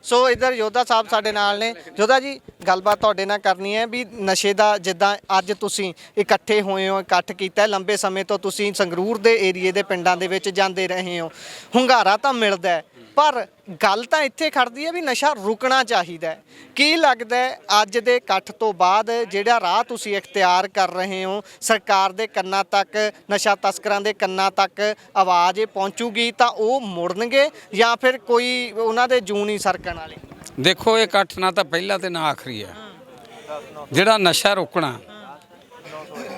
ਸੋ ਇੱਧਰ ਯੋਧਾ ਸਾਹਿਬ ਸਾਡੇ ਨਾਲ ਨੇ। ਯੋਧਾ ਜੀ, ਗੱਲਬਾਤ ਤੁਹਾਡੇ ਨਾਲ ਕਰਨੀ ਹੈ ਵੀ ਨਸ਼ੇ ਦਾ ਜਿੱਦਾਂ ਅੱਜ ਤੁਸੀਂ ਇਕੱਠੇ ਹੋਏ ਹੋ, ਇਕੱਠ ਕੀਤਾ ਲੰਬੇ ਸਮੇਂ ਤੋਂ, ਤੁਸੀਂ ਸੰਗਰੂਰ ਦੇ ਏਰੀਏ ਦੇ ਪਿੰਡਾਂ ਦੇ ਵਿੱਚ ਜਾਂਦੇ ਰਹੇ ਹੋ, ਹੁੰਗਾਰਾ ਤਾਂ ਮਿਲਦਾ ਹੈ, ਪਰ ਗੱਲ ਤਾਂ ਇੱਥੇ ਖੜਦੀ ਹੈ ਵੀ ਨਸ਼ਾ ਰੁਕਣਾ ਚਾਹੀਦਾ ਹੈ। ਕੀ ਲੱਗਦਾ ਹੈ ਅੱਜ ਦੇ ਇਕੱਠ ਤੋਂ ਬਾਅਦ ਜਿਹੜਾ ਰਾਹ ਤੁਸੀਂ ਇਖਤਿਆਰ ਕਰ ਰਹੇ ਹੋ, ਸਰਕਾਰ ਦੇ ਕੰਨਾਂ ਤੱਕ, ਨਸ਼ਾ ਤਸਕਰਾਂ ਦੇ ਕੰਨਾਂ ਤੱਕ ਆਵਾਜ਼ ਪਹੁੰਚੂਗੀ ਤਾਂ ਉਹ ਮੁੜਨਗੇ ਜਾਂ ਫਿਰ ਕੋਈ ਉਹਨਾਂ ਦੇ ਜੂੰ ਨਹੀਂ ਸਰਕਣ ਵਾਲੇ? ਦੇਖੋ, ਇਹ ਇਕੱਠ ਨਾ ਤਾਂ ਪਹਿਲਾ ਤੇ ਨਾ ਆਖਰੀ ਆ। ਜਿਹੜਾ ਨਸ਼ਾ ਰੋਕਣਾ,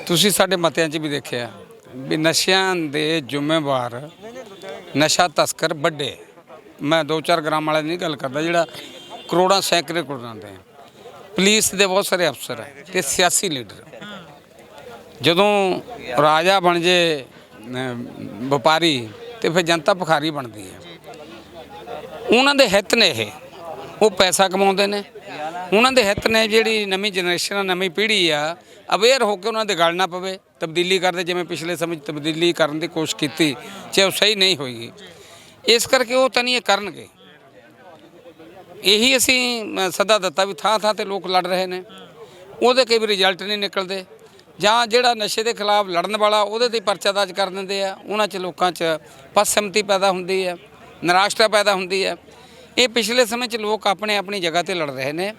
ਤੁਸੀਂ ਸਾਡੇ ਮਤਿਆਂ 'ਚ ਵੀ ਦੇਖਿਆ ਵੀ ਨਸ਼ਿਆਂ ਦੇ ਜ਼ਿੰਮੇਵਾਰ ਨਸ਼ਾ ਤਸਕਰ ਵੱਡੇ, ਮੈਂ 2-4 ਗ੍ਰਾਮ ਵਾਲੇ ਨਹੀਂ ਗੱਲ ਕਰਦਾ, ਜਿਹੜਾ ਕਰੋੜਾਂ ਸੈਂਕੜੇ ਕਰੋੜਾਂ ਦੇ ਪੁਲਿਸ ਦੇ ਬਹੁਤ ਸਾਰੇ ਅਫਸਰ ਹੈ ਤੇ ਸਿਆਸੀ ਲੀਡਰ। ਜਦੋਂ ਰਾਜਾ ਬਣ ਜੇ ਵਪਾਰੀ ਤੇ ਫਿਰ ਜਨਤਾ ਭਿਖਾਰੀ ਬਣਦੀ ਹੈ। ਉਹਨਾਂ ਦੇ ਹਿੱਤ ਨੇ ਇਹ, ਉਹ ਪੈਸਾ ਕਮਾਉਂਦੇ ਨੇ, ਉਹਨਾਂ ਦੇ ਹਿੱਤ ਨੇ ਜਿਹੜੀ ਨਵੀਂ ਜਨਰੇਸ਼ਨ, ਨਵੀਂ ਪੀੜ੍ਹੀ ਆ, ਅਵੇਅਰ ਹੋ ਕੇ ਉਹਨਾਂ ਦੇ ਗਲ ਨਾ ਪਵੇ, ਤਬਦੀਲੀ ਕਰਦੇ। ਜਿਵੇਂ ਪਿਛਲੇ ਸਮੇਂ 'ਚ ਤਬਦੀਲੀ ਕਰਨ ਦੀ ਕੋਸ਼ਿਸ਼ ਕੀਤੀ, ਚਾਹੇ ਉਹ ਸਹੀ ਨਹੀਂ ਹੋਏਗੀ, ਇਸ ਕਰਕੇ ਉਹ ਤਾਂ ਨਹੀਂ ਇਹ ਕਰਨਗੇ। ਇਹੀ ਅਸੀਂ ਸੱਦਾ ਦਿੱਤਾ ਵੀ ਥਾਂ ਥਾਂ ਤੇ ਲੋਕ ਲੜ ਰਹੇ ਨੇ, ਉਹਦੇ ਕਈ ਵਾਰ ਰਿਜ਼ਲਟ ਨਹੀਂ ਨਿਕਲਦੇ, ਜਾਂ ਜਿਹੜਾ ਨਸ਼ੇ ਦੇ ਖਿਲਾਫ ਲੜਨ ਵਾਲਾ ਉਹਦੇ 'ਤੇ ਪਰਚਾ ਦਰਜ ਕਰ ਦਿੰਦੇ ਆ, ਉਹਨਾਂ 'ਚ ਲੋਕਾਂ 'ਚ ਪਸਮਤੀ ਪੈਦਾ ਹੁੰਦੀ ਹੈ, ਨਿਰਾਸ਼ਤਾ ਪੈਦਾ ਹੁੰਦੀ ਹੈ। ਇਹ ਪਿਛਲੇ ਸਮੇਂ 'ਚ ਲੋਕ ਆਪਣੀ ਜਗ੍ਹਾ ਤੇ ਲੜ ਰਹੇ ਨੇ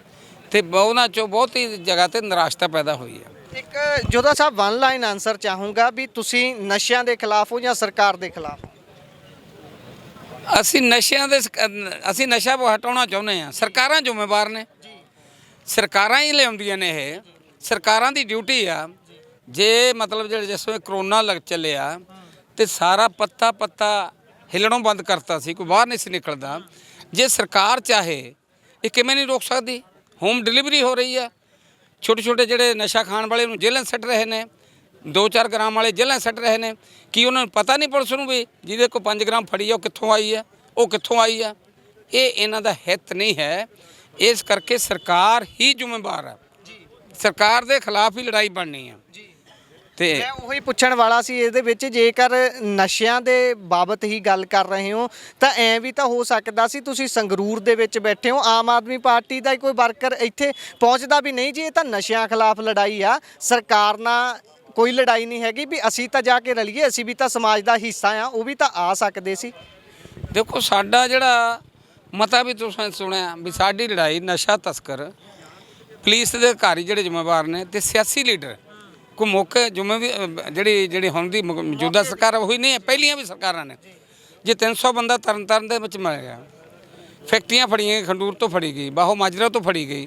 ਤੇ ਉਹਨਾਂ 'ਚੋਂ ਬਹੁਤੀ ਜਗ੍ਹਾ ਤੇ ਨਿਰਾਸ਼ਤਾ ਪੈਦਾ ਹੋਈ ਹੈ। ਇੱਕ ਜੋਧਾ ਸਾਹਿਬ, ਵਨ ਲਾਈਨ ਆਨਸਰ ਚਾਹੂੰਗਾ ਵੀ ਤੁਸੀਂ ਨਸ਼ਿਆਂ ਦੇ ਖਿਲਾਫ ਹੋ ਜਾਂ ਸਰਕਾਰ ਦੇ ਖਿਲਾਫ? ਅਸੀਂ ਨਸ਼ਾ ਹਟਾਉਣਾ ਚਾਹੁੰਦੇ ਹਾਂ। ਸਰਕਾਰਾਂ ਜ਼ਿੰਮੇਵਾਰ ਨੇ, ਸਰਕਾਰਾਂ ਹੀ ਲਿਆਉਂਦੀਆਂ ਨੇ ਇਹ, ਸਰਕਾਰਾਂ ਦੀ ਡਿਊਟੀ ਆ। ਜੇ ਮਤਲਬ ਜਿਹੜੇ ਜਿਸ ਵੇਲੇ ਕਰੋਨਾ ਚੱਲਿਆ ਤੇ ਸਾਰਾ ਪੱਤਾ ਹਿੱਲਣੋਂ ਬੰਦ ਕਰਤਾ ਸੀ, ਕੋਈ ਬਾਹਰ ਨਹੀਂ ਸੀ ਨਿਕਲਦਾ। ਜੇ ਸਰਕਾਰ ਚਾਹੇ ਇਹ ਕਿਵੇਂ ਨਹੀਂ ਰੋਕ ਸਕਦੀ? ਹੋਮ ਡਿਲੀਵਰੀ ਹੋ ਰਹੀ ਆ, ਛੋਟੇ ਜਿਹੜੇ ਨਸ਼ਾ ਖਾਣ ਵਾਲੇ ਨੂੰ ਜੇਲ੍ਹਾਂ ਸੱਟ ਰਹੇ ਨੇ, 2-4 ਗ੍ਰਾਮ ਵਾਲੇ ਜੇਲ੍ਹਾਂ ਸੱਟ ਰਹੇ ਨੇ। ਕੀ ਉਹਨਾਂ ਨੂੰ ਪਤਾ ਨਹੀਂ ਪੁਲਿਸ ਨੂੰ ਵੀ ਜਿਹਦੇ ਕੋਲ 5 ਗ੍ਰਾਮ ਫੜੀ ਆ ਉਹ ਕਿੱਥੋਂ ਆਈ ਆ, ਉਹ ਕਿੱਥੋਂ ਆਈ ਆ? ਇਹ ਇਹਨਾਂ ਦਾ ਹਿੱਤ ਨਹੀਂ ਹੈ। ਇਸ ਕਰਕੇ ਸਰਕਾਰ ਹੀ ਜ਼ਿੰਮੇਵਾਰ ਹੈ, ਸਰਕਾਰ ਦੇ ਖਿਲਾਫ ਹੀ ਲੜਾਈ ਬਣਨੀ ਆ। ਤੇ ਮੈਂ ਉਹੀ ਪੁੱਛਣ ਵਾਲਾ ਸੀ ਇਹਦੇ ਵਿੱਚ, ਜੇਕਰ ਨਸ਼ਿਆਂ ਦੇ ਬਾਬਤ ਹੀ ਗੱਲ ਕਰ ਰਹੇ ਹੋ ਤਾਂ ਐਂ ਵੀ ਤਾਂ ਹੋ ਸਕਦਾ ਸੀ ਤੁਸੀਂ ਸੰਗਰੂਰ ਦੇ ਵਿੱਚ ਬੈਠੇ ਹੋ, ਆਮ ਆਦਮੀ ਪਾਰਟੀ ਦਾ ਕੋਈ ਵਰਕਰ ਇੱਥੇ ਪਹੁੰਚਦਾ ਵੀ ਨਹੀਂ ਜੀ ਇਹ ਤਾਂ ਨਸ਼ਿਆਂ ਖਿਲਾਫ ਲੜਾਈ ਆ, ਸਰਕਾਰ ਨਾਲ ਕੋਈ ਲੜਾਈ ਨਹੀਂ ਹੈਗੀ, ਵੀ ਅਸੀਂ ਤਾਂ ਜਾ ਕੇ ਰਲੀਏ, ਅਸੀਂ ਵੀ ਤਾਂ ਸਮਾਜ ਦਾ ਹਿੱਸਾ ਆ, ਉਹ ਵੀ ਤਾਂ ਆ ਸਕਦੇ ਸੀ। ਦੇਖੋ, ਸਾਡਾ ਜਿਹੜਾ ਮਤਾ ਵੀ ਤੁਸੀਂ ਸੁਣਿਆ ਵੀ ਸਾਡੀ ਲੜਾਈ ਨਸ਼ਾ ਤਸਕਰ, ਪੁਲਿਸ ਦੇ ਅਧਿਕਾਰੀ ਜਿਹੜੇ ਜ਼ਿੰਮੇਵਾਰ ਨੇ ਤੇ ਸਿਆਸੀ ਲੀਡਰ ਕੋਈ ਮੁੱਖ ਜਿਹੜੀ ਹੁਣ ਦੀ ਮੌਜੂਦਾ ਸਰਕਾਰ ਉਹੀ ਨਹੀਂ ਹੈ, ਪਹਿਲੀਆਂ ਵੀ ਸਰਕਾਰਾਂ ਨੇ। ਜੇ 300 ਬੰਦਾ ਤਰਨ ਦੇ ਵਿੱਚ ਮਰ ਗਿਆ, ਫੈਕਟਰੀਆਂ ਫੜੀਆਂ ਗਈਆਂ, ਖੰਡੂਰ ਤੋਂ ਫੜੀ ਗਈ, ਬਾਹੋ ਮਾਜਰਾ ਤੋਂ ਫੜੀ ਗਈ,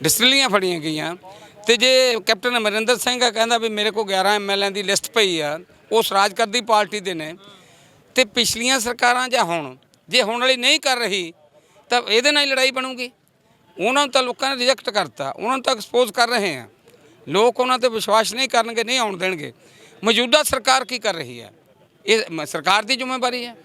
ਡਿਸਟਿਲਰੀਆਂ ਫੜੀਆਂ ਗਈਆਂ, ਤੇ ਜੇ ਕੈਪਟਨ ਅਮਰਿੰਦਰ ਸਿੰਘ ਕਹਿੰਦਾ ਵੀ ਮੇਰੇ ਕੋਲ 11 MLA ਦੀ ਲਿਸਟ ਪਈ ਆ, ਉਸ ਰਾਜ ਕਰਦੀ ਪਾਰਟੀ ਦੇ ਨੇ, ਤੇ ਪਿਛਲੀਆਂ ਸਰਕਾਰਾਂ ਜਾਂ ਹੁਣ ਜੇ ਹੁਣ ਵਾਲੀ ਨਹੀਂ ਕਰ ਰਹੀ ਤਾਂ ਇਹਦੇ ਨਾਲ ਹੀ ਲੜਾਈ ਬਣੂਗੀ। ਉਹਨਾਂ ਨੂੰ ਤਾਂ ਲੋਕਾਂ ਨੇ ਰਿਜੈਕਟ ਕਰਤਾ, ਉਹਨਾਂ ਨੂੰ ਤਾਂ ਐਕਸਪੋਜ਼ ਕਰ ਰਹੇ ਆ, ਲੋਕ ਉਹਨਾਂ 'ਤੇ ਵਿਸ਼ਵਾਸ ਨਹੀਂ ਕਰਨਗੇ, ਨਹੀਂ ਆਉਣ ਦੇਣਗੇ। ਮੌਜੂਦਾ ਸਰਕਾਰ ਕੀ ਕਰ ਰਹੀ ਹੈ, ਇਹ ਸਰਕਾਰ ਦੀ ਜ਼ਿੰਮੇਵਾਰੀ ਹੈ,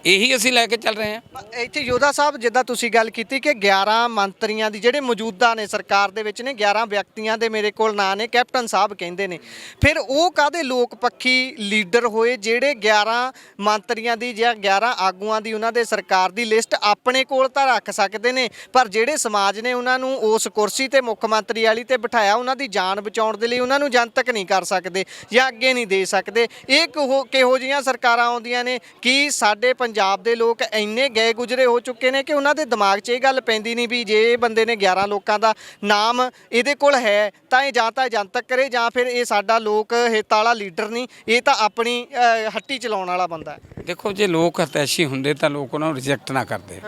ਇਹੀ ਅਸੀਂ ਲੈ ਕੇ ਚੱਲ ਰਹੇ ਹਾਂ। ਇੱਥੇ ਯੋਧਾ ਸਾਹਿਬ, ਜਿੱਦਾਂ ਤੁਸੀਂ ਗੱਲ ਕੀਤੀ ਕਿ 11 ਮੰਤਰੀਆਂ ਦੀ ਜਿਹੜੇ ਮੌਜੂਦਾ ਨੇ ਸਰਕਾਰ ਦੇ ਵਿੱਚ ਨੇ, 11 ਵਿਅਕਤੀਆਂ ਦੇ ਮੇਰੇ ਕੋਲ ਨਾਂ ਨੇ, ਕੈਪਟਨ ਸਾਹਿਬ ਕਹਿੰਦੇ ਨੇ, ਫਿਰ ਉਹ ਕਾਹਦੇ ਲੋਕ ਪੱਖੀ ਲੀਡਰ ਹੋਏ ਜਿਹੜੇ 11 ਮੰਤਰੀਆਂ ਦੀ ਜਾਂ 11 ਆਗੂਆਂ ਦੀ ਉਹਨਾਂ ਦੇ ਸਰਕਾਰ ਦੀ ਲਿਸਟ ਆਪਣੇ ਕੋਲ ਤਾਂ ਰੱਖ ਸਕਦੇ ਨੇ, ਪਰ ਜਿਹੜੇ ਸਮਾਜ ਨੇ ਉਹਨਾਂ ਨੂੰ ਉਸ ਕੁਰਸੀ ਤੇ ਮੁੱਖ ਮੰਤਰੀ ਵਾਲੀ ਤੇ ਬਿਠਾਇਆ, ਉਹਨਾਂ ਦੀ ਜਾਨ ਬਚਾਉਣ ਦੇ ਲਈ ਉਹਨਾਂ ਨੂੰ ਜਨਤਕ ਨਹੀਂ ਕਰ ਸਕਦੇ ਜਾਂ ਅੱਗੇ ਨਹੀਂ ਦੇ ਸਕਦੇ। ਇਹ ਕਿਹੋ ਜਿਹੀਆਂ ਸਰਕਾਰਾਂ ਆਉਂਦੀਆਂ ਨੇ? ਕੀ ਸਾਡੇ ਪੰਜਾਬ ਦੇ ਲੋਕ ਇੰਨੇ ਗਏ ਗੁਜਰੇ ਹੋ ਚੁੱਕੇ ਨੇ ਕਿ ਉਹਨਾਂ ਦੇ ਦਿਮਾਗ 'ਚ ਇਹ ਗੱਲ ਪੈਂਦੀ ਨਹੀਂ ਵੀ ਜੇ ਇਹ ਬੰਦੇ ਨੇ 11 ਲੋਕਾਂ ਦਾ ਨਾਮ ਇਹਦੇ ਕੋਲ ਹੈ ਤਾਂ ਇਹ ਜਾਂ ਤਾਂ ਜਨਤਕ ਕਰੇ ਜਾਂ ਫਿਰ ਇਹ ਸਾਡਾ ਲੋਕ ਹਿੱਤ ਵਾਲਾ ਲੀਡਰ ਨਹੀਂ, ਇਹ ਤਾਂ ਆਪਣੀ ਹੱਟੀ ਚਲਾਉਣ ਵਾਲਾ ਬੰਦਾ ਹੈ। ਦੇਖੋ ਜੇ ਲੋਕ ਹਤੈਸ਼ੀ ਹੁੰਦੇ ਤਾਂ ਲੋਕ ਉਹਨਾਂ ਨੂੰ ਰਿਜੈਕਟ ਨਾ ਕਰਦੇ।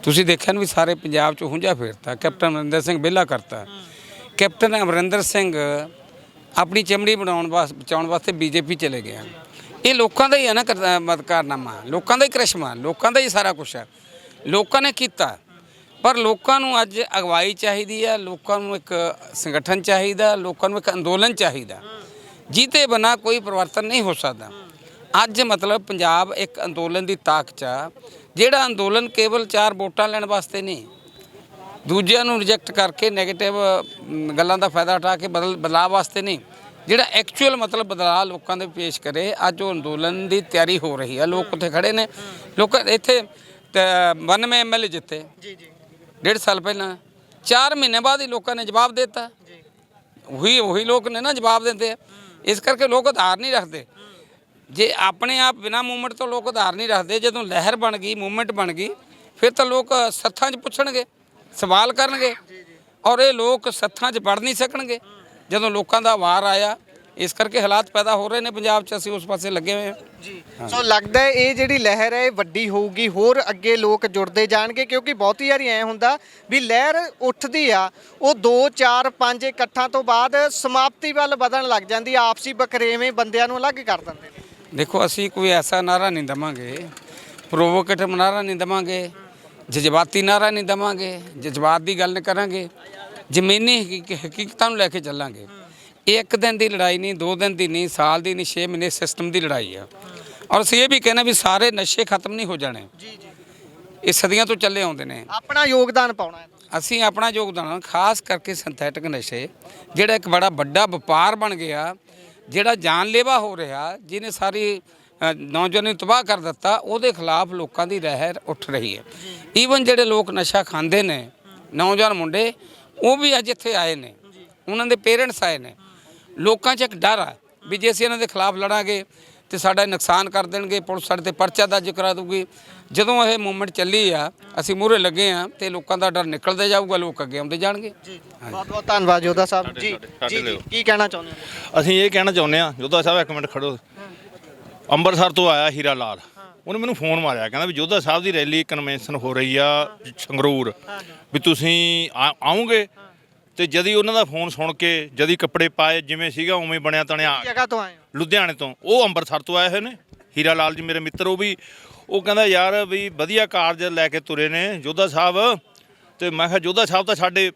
ਤੁਸੀਂ ਦੇਖਿਆ ਨਾ ਵੀ ਸਾਰੇ ਪੰਜਾਬ 'ਚ ਹੁੰਜਾ ਫੇਰਤਾ, ਕੈਪਟਨ ਅਮਰਿੰਦਰ ਸਿੰਘ ਵਿਹਲਾ ਕਰਤਾ। ਕੈਪਟਨ ਅਮਰਿੰਦਰ ਸਿੰਘ ਆਪਣੀ ਚਮੜੀ ਬਚਾਉਣ ਵਾਸਤੇ ਬੀਜੇਪੀ ਚਲੇ ਗਏ। ਇਹ ਲੋਕਾਂ ਦਾ ਹੀ ਹੈ ਨਾ ਕਾਰਨਾਮਾ, ਲੋਕਾਂ ਦਾ ਹੀ ਕਰਿਸ਼ਮਾ, ਲੋਕਾਂ ਦਾ ਹੀ ਸਾਰਾ ਕੁਛ ਹੈ, ਲੋਕਾਂ ਨੇ ਕੀਤਾ। ਪਰ ਲੋਕਾਂ ਨੂੰ ਅੱਜ ਅਗਵਾਈ ਚਾਹੀਦੀ ਹੈ, ਲੋਕਾਂ ਨੂੰ ਇੱਕ ਸੰਗਠਨ ਚਾਹੀਦਾ, ਲੋਕਾਂ ਨੂੰ ਇੱਕ ਅੰਦੋਲਨ ਚਾਹੀਦਾ, ਜਿਹਦੇ ਬਿਨਾਂ ਕੋਈ ਪਰਿਵਰਤਨ ਨਹੀਂ ਹੋ ਸਕਦਾ। ਅੱਜ ਮਤਲਬ ਪੰਜਾਬ ਇੱਕ ਅੰਦੋਲਨ ਦੀ ਤਾਕ 'ਚ ਆ, ਜਿਹੜਾ ਅੰਦੋਲਨ ਕੇਵਲ 4 ਵੋਟਾਂ ਲੈਣ ਵਾਸਤੇ ਨਹੀਂ, ਦੂਜਿਆਂ ਨੂੰ ਰਿਜੈਕਟ ਕਰਕੇ ਨੈਗੇਟਿਵ ਗੱਲਾਂ ਦਾ ਫਾਇਦਾ ਉਠਾ ਕੇ ਬਦਲਾਅ ਵਾਸਤੇ ਨਹੀਂ, ਜਿਹੜਾ ਐਕਚੁਅਲ ਮਤਲਬ ਬਦਲਾਅ ਲੋਕਾਂ ਦੇ ਪੇਸ਼ ਕਰੇ। ਅੱਜ ਉਹ ਅੰਦੋਲਨ ਦੀ ਤਿਆਰੀ ਹੋ ਰਹੀ ਹੈ। ਲੋਕ ਉੱਥੇ ਖੜੇ ਨੇ, ਲੋਕ ਇੱਥੇ 92 MLA ਜਿੱਤੇ 1.5 ਸਾਲ ਪਹਿਲਾਂ, 4 ਮਹੀਨੇ ਬਾਅਦ ਹੀ ਲੋਕਾਂ ਨੇ ਜਵਾਬ ਦੇ ਦਿੱਤਾ। ਉਹੀ ਲੋਕ ਨੇ ਨਾ ਜਵਾਬ ਦਿੰਦੇ ਆ। ਇਸ ਕਰਕੇ ਲੋਕ ਆਧਾਰ ਨਹੀਂ ਰੱਖਦੇ। ਜੇ ਆਪਣੇ ਆਪ ਬਿਨਾਂ ਮੂਵਮੈਂਟ ਤੋਂ ਲੋਕ ਆਧਾਰ ਨਹੀਂ ਰੱਖਦੇ, ਜਦੋਂ ਲਹਿਰ ਬਣ ਗਈ, ਮੂਵਮੈਂਟ ਬਣ ਗਈ, ਫਿਰ ਤਾਂ ਲੋਕ ਸੱਥਾਂ 'ਚ ਪੁੱਛਣਗੇ, ਸਵਾਲ ਕਰਨਗੇ, ਔਰ ਇਹ ਲੋਕ ਸੱਥਾਂ 'ਚ ਵੜ ਨਹੀਂ ਸਕਣਗੇ ਜਦੋਂ ਲੋਕਾਂ ਦਾ ਵਾਰ ਆਇਆ। ਇਸ ਕਰਕੇ ਹਾਲਾਤ ਪੈਦਾ ਹੋ ਰਹੇ ਨੇ ਪੰਜਾਬ 'ਚ, ਅਸੀਂ ਉਸ ਪਾਸੇ ਲੱਗੇ ਹੋਏ ਹਾਂ। ਸੋ ਲੱਗਦਾ ਹੈ ਇਹ ਜਿਹੜੀ ਲਹਿਰ ਹੈ ਇਹ ਵੱਡੀ ਹੋਊਗੀ, ਹੋਰ ਅੱਗੇ ਲੋਕ ਜੁੜਦੇ ਜਾਣਗੇ, ਕਿਉਂਕਿ ਬਹੁਤੀ ਵਾਰੀ ਐ ਹੁੰਦਾ ਵੀ ਲਹਿਰ ਉੱਠਦੀ ਆ, ਉਹ 2 4 5 ਇਕੱਠਾਂ ਤੋਂ ਬਾਅਦ ਸਮਾਪਤੀ ਵੱਲ ਵਧਣ ਲੱਗ ਜਾਂਦੀ, ਆਪਸੀ ਬਕਰੇਵੇਂ ਬੰਦਿਆਂ ਨੂੰ ਅਲੱਗ ਕਰ ਦਿੰਦੇ ਨੇ। ਦੇਖੋ ਅਸੀਂ ਕੋਈ ਐਸਾ ਨਾਰਾ ਨਹੀਂ ਦੇਵਾਂਗੇ, ਪ੍ਰੋਵੋਕੇਟਿਵ ਨਾਰਾ ਨਹੀਂ ਦੇਵਾਂਗੇ, ਜਜ਼ਬਾਤੀ ਨਾਰਾ ਨਹੀਂ ਦੇਵਾਂਗੇ, ਜਜ਼ਬਾਤ ਦੀ ਗੱਲ ਨਹੀਂ ਕਰਾਂਗੇ, ਜ਼ਮੀਨੀ ਹਕੀਕਤਾਂ ਨੂੰ ਲੈ ਕੇ ਚੱਲਾਂਗੇ। ਇਹ 1 ਦਿਨ ਦੀ ਲੜਾਈ ਨਹੀਂ, 2 ਦਿਨ ਦੀ ਨਹੀਂ, ਸਾਲ ਦੀ ਨਹੀਂ, 6 ਮਹੀਨੇ ਸਿਸਟਮ ਦੀ ਲੜਾਈ ਆ। ਔਰ ਅਸੀਂ ਇਹ ਵੀ ਕਹਿਣਾ ਵੀ ਸਾਰੇ ਨਸ਼ੇ ਖਤਮ ਨਹੀਂ ਹੋ ਜਾਣੇ, ਇਹ ਸਦੀਆਂ ਤੋਂ ਚੱਲੇ ਆਉਂਦੇ ਨੇ। ਆਪਣਾ ਯੋਗਦਾਨ ਪਾਉਣਾ ਹੈ। ਅਸੀਂ ਆਪਣਾ ਯੋਗਦਾਨ, ਖਾਸ ਕਰਕੇ ਸਿੰਥੈਟਿਕ ਨਸ਼ੇ ਜਿਹੜਾ ਇੱਕ ਬੜਾ ਵੱਡਾ ਵਪਾਰ ਬਣ ਗਿਆ, ਜਿਹੜਾ ਜਾਨਲੇਵਾ ਹੋ ਰਿਹਾ, ਜਿਹਨੇ ਸਾਰੀ ਨੌਜਵਾਨੀ ਨੂੰ ਤਬਾਹ ਕਰ ਦਿੱਤਾ, ਉਹਦੇ ਖਿਲਾਫ ਲੋਕਾਂ ਦੀ ਲਹਿਰ ਉੱਠ ਰਹੀ ਹੈ। ਈਵਨ ਜਿਹੜੇ ਲੋਕ ਨਸ਼ਾ ਖਾਂਦੇ ਨੇ, ਨੌਜਵਾਨ ਮੁੰਡੇ, ਉਹ ਵੀ ਅੱਜ ਇੱਥੇ ਆਏ ਨੇ, ਉਹਨਾਂ ਦੇ ਪੇਰੈਂਟਸ ਆਏ ਨੇ। ਲੋਕਾਂ 'ਚ ਇੱਕ ਡਰ ਆ ਵੀ ਜੇ ਅਸੀਂ ਇਹਨਾਂ ਦੇ ਖਿਲਾਫ ਲੜਾਂਗੇ ਤੇ ਸਾਡਾ ਨੁਕਸਾਨ ਕਰ ਦੇਣਗੇ, ਪੁਲਿਸ ਸਾਡੇ ਤੇ ਪਰਚਾ ਦਰਜ ਕਰਾ ਦੂਗੀ। ਜਦੋਂ ਇਹ ਮੂਵਮੈਂਟ ਚੱਲੀ ਆ, ਅਸੀਂ ਮੂਹਰੇ ਲੱਗੇ ਆ, ਤੇ ਲੋਕਾਂ ਦਾ ਡਰ ਨਿਕਲਦਾ ਜਾਊਗਾ, ਲੋਕ ਅੱਗੇ ਆਉਂਦੇ ਜਾਣਗੇ। ਬਹੁਤ ਬਹੁਤ ਧੰਨਵਾਦ ਜੋਧਾ ਸਾਹਿਬ ਜੀ। ਕੀ ਕਹਿਣਾ ਚਾਹੁੰਦੇ ਹੋ? ਅਸੀਂ ਇਹ ਕਹਿਣਾ ਚਾਹੁੰਦੇ ਹਾਂ, ਜੋਧਾ ਸਾਹਿਬ 1 ਮਿੰਟ ਖੜੋ। ਅੰਮ੍ਰਿਤਸਰ ਤੋਂ ਆਇਆ ਹੀਰਾ ਲਾਲ, ਉਹਨੇ ਮੈਨੂੰ ਫੋਨ ਮਾਰਿਆ, ਕਹਿੰਦਾ ਵੀ ਜੋਧਾ ਸਾਹਿਬ ਦੀ ਰੈਲੀ ਕਨਵੈਨਸ਼ਨ ਹੋ ਰਹੀ ਆ ਸੰਗਰੂਰ, ਵੀ ਤੁਸੀਂ ਆਉਂਗੇ। ਤੇ ਜਦੀ ਉਹਨਾਂ ਦਾ ਫੋਨ ਸੁਣ ਕੇ ਜਦੀ ਕੱਪੜੇ ਪਾਏ, ਜਿਵੇਂ ਸੀਗਾ ਉਵੇਂ ਬਣਿਆ ਤਣਿਆ। ਜਗ੍ਹਾ ਤੋਂ ਆਏ ਹੋ? ਲੁਧਿਆਣੇ ਤੋਂ। ਉਹ ਅੰਮ੍ਰਿਤਸਰ ਤੋਂ ਆਏ ਹੋਏ ਨੇ, ਹੀਰਾ ਲਾਲ ਜੀ ਮੇਰੇ ਮਿੱਤਰ। ਉਹ ਕਹਿੰਦਾ ਯਾਰ ਵੀ ਵਧੀਆ ਕਾਰਜ ਲੈ ਕੇ ਤੁਰੇ ਨੇ ਜੋਧਾ ਸਾਹਿਬ। ਤੇ ਮੈਂ ਕਿਹਾ ਜੋਧਾ ਸਾਹਿਬ ਤਾਂ ਸਾਡੇ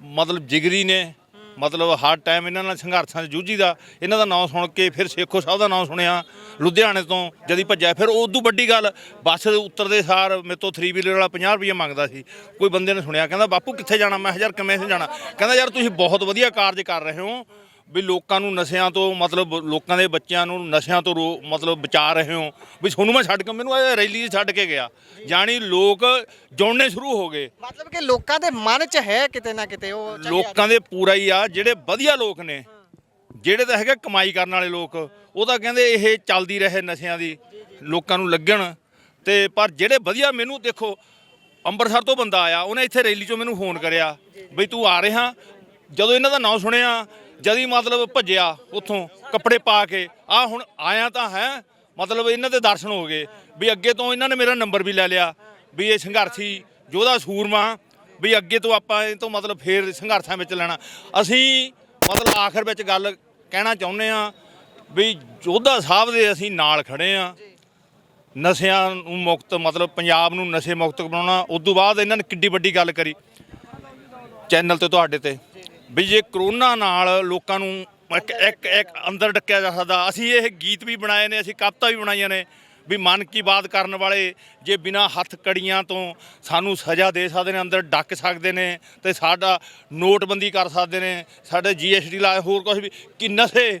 ਮਤਲਬ ਜਿਗਰੀ ਨੇ, ਮਤਲਬ ਹਰ ਟਾਈਮ ਇਹਨਾਂ ਨਾਲ ਸੰਘਰਸ਼ਾਂ 'ਚ ਜੂਝੀਦਾ। ਇਹਨਾਂ ਦਾ ਨਾਮ ਸੁਣ ਕੇ ਫਿਰ ਸੇਖੋ ਸਾਹਿਬ ਦਾ ਨਾਮ ਸੁਣਿਆ, ਲੁਧਿਆਣੇ ਤੋਂ ਜਦੀ ਭੱਜਿਆ। ਫਿਰ ਉਦੋਂ ਵੱਡੀ ਗੱਲ, ਬੱਸ ਉਤਰਦੇ ਸਾਰ ਮੇਰੇ ਤੋਂ 3 ਵੀਲਰ ਵਾਲਾ 50 ਰੁਪਏ ਮੰਗਦਾ ਸੀ। ਕੋਈ ਬੰਦੇ ਨੇ ਸੁਣਿਆ, ਕਹਿੰਦਾ ਬਾਪੂ ਕਿੱਥੇ ਜਾਣਾ? ਮੈਂ ਕਿਹਾ ਯਾਰ ਕਿਵੇਂ ਜਾਣਾ? ਕਹਿੰਦਾ ਯਾਰ ਤੁਸੀਂ ਬਹੁਤ ਵਧੀਆ ਕਾਰਜ ਕਰ ਰਹੇ ਹੋ, ਵੀ ਲੋਕਾਂ ਨੂੰ ਨਸ਼ਿਆਂ ਤੋਂ, ਮਤਲਬ ਲੋਕਾਂ ਦੇ ਬੱਚਿਆਂ ਨੂੰ ਨਸ਼ਿਆਂ ਤੋਂ ਮਤਲਬ ਬਚਾ ਰਹੇ ਹੋ। ਵੀ ਤੁਹਾਨੂੰ ਮੈਂ ਛੱਡ ਕੇ, ਮੈਨੂੰ ਰੈਲੀ 'ਚ ਛੱਡ ਕੇ ਗਿਆ, ਜਾਣੀ ਲੋਕ ਜੁੜਨੇ ਸ਼ੁਰੂ ਹੋ ਗਏ। ਮਤਲਬ ਕਿ ਲੋਕਾਂ ਦੇ ਮਨ 'ਚ ਹੈ ਕਿਤੇ ਨਾ ਕਿਤੇ ਉਹ ਲੋਕਾਂ ਦੇ ਪੂਰਾ ਹੀ ਆ। ਜਿਹੜੇ ਵਧੀਆ ਲੋਕ ਨੇ, ਜਿਹੜੇ ਤਾਂ ਹੈਗੇ ਕਮਾਈ ਕਰਨ ਵਾਲੇ ਲੋਕ, ਉਹ ਤਾਂ ਕਹਿੰਦੇ ਇਹ ਚੱਲਦੀ ਰਹੇ ਨਸ਼ਿਆਂ ਦੀ, ਲੋਕਾਂ ਨੂੰ ਲੱਗਣ। ਤੇ ਪਰ ਜਿਹੜੇ ਵਧੀਆ, ਮੈਨੂੰ ਦੇਖੋ ਅੰਮ੍ਰਿਤਸਰ ਤੋਂ ਬੰਦਾ ਆਇਆ, ਉਹਨੇ ਇੱਥੇ ਰੈਲੀ 'ਚੋਂ ਮੈਨੂੰ ਫੋਨ ਕਰਿਆ ਬਈ ਤੂੰ ਆ ਰਿਹਾ। ਜਦੋਂ ਇਹਨਾਂ ਦਾ ਨਾਮ ਸੁਣਿਆ, ਜਦੀ ਮਤਲਬ ਭੱਜਿਆ ਉੱਥੋਂ ਕੱਪੜੇ ਪਾ ਕੇ। ਆ ਹੁਣ ਆਇਆ ਤਾਂ ਹੈ, ਮਤਲਬ ਇਹਨਾਂ ਦੇ ਦਰਸ਼ਨ ਹੋ ਗਏ। ਵੀ ਅੱਗੇ ਤੋਂ ਇਹਨਾਂ ਨੇ ਮੇਰਾ ਨੰਬਰ ਵੀ ਲੈ ਲਿਆ, ਵੀ ਇਹ ਸੰਘਰਸ਼ੀ ਯੋਧਾ ਸੂਰਮਾ, ਵੀ ਅੱਗੇ ਤੋਂ ਆਪਾਂ ਇਹ ਤੋਂ ਮਤਲਬ ਫੇਰ ਸੰਘਰਸ਼ਾਂ ਵਿੱਚ ਲੈਣਾ। ਅਸੀਂ ਮਤਲਬ ਆਖਰ ਵਿੱਚ ਗੱਲ ਕਹਿਣਾ ਚਾਹੁੰਦੇ ਹਾਂ ਵੀ ਜੋਧਾ ਸਾਹਿਬ ਦੇ ਅਸੀਂ ਨਾਲ ਖੜੇ ਹਾਂ। ਨਸ਼ਿਆਂ ਨੂੰ ਮੁਕਤ, ਮਤਲਬ ਪੰਜਾਬ ਨੂੰ ਨਸ਼ੇ ਮੁਕਤ ਬਣਾਉਣਾ। ਉਸ ਤੋਂ ਬਾਅਦ ਇਹਨਾਂ ਨੇ ਕਿੱਡੀ ਵੱਡੀ ਗੱਲ ਕਰੀ ਚੈਨਲ ਤੇ ਤੁਹਾਡੇ ਤੇ, ਵੀ ਜੇ ਕਰੋਨਾ ਨਾਲ ਲੋਕਾਂ ਨੂੰ ਇੱਕ ਅੰਦਰ ਡੱਕਿਆ ਜਾ ਸਕਦਾ। ਅਸੀਂ ਇਹ ਗੀਤ ਵੀ ਬਣਾਏ ਨੇ, ਅਸੀਂ ਕਵਿਤਾ ਵੀ ਬਣਾਈਆਂ ਨੇ, ਵੀ ਮਨ ਕੀ ਬਾਤ ਕਰਨ ਵਾਲੇ ਜੇ ਬਿਨਾਂ ਹੱਥ ਕੜੀਆਂ ਤੋਂ ਸਾਨੂੰ ਸਜ਼ਾ ਦੇ ਸਕਦੇ ਨੇ, ਅੰਦਰ ਡੱਕ ਸਕਦੇ ਨੇ, ਤੇ ਸਾਡਾ ਨੋਟਬੰਦੀ ਕਰ ਸਕਦੇ ਨੇ, ਸਾਡੇ GST ਲਾ, ਹੋਰ ਕੁਝ ਵੀ। ਕਿ ਨਸ਼ੇ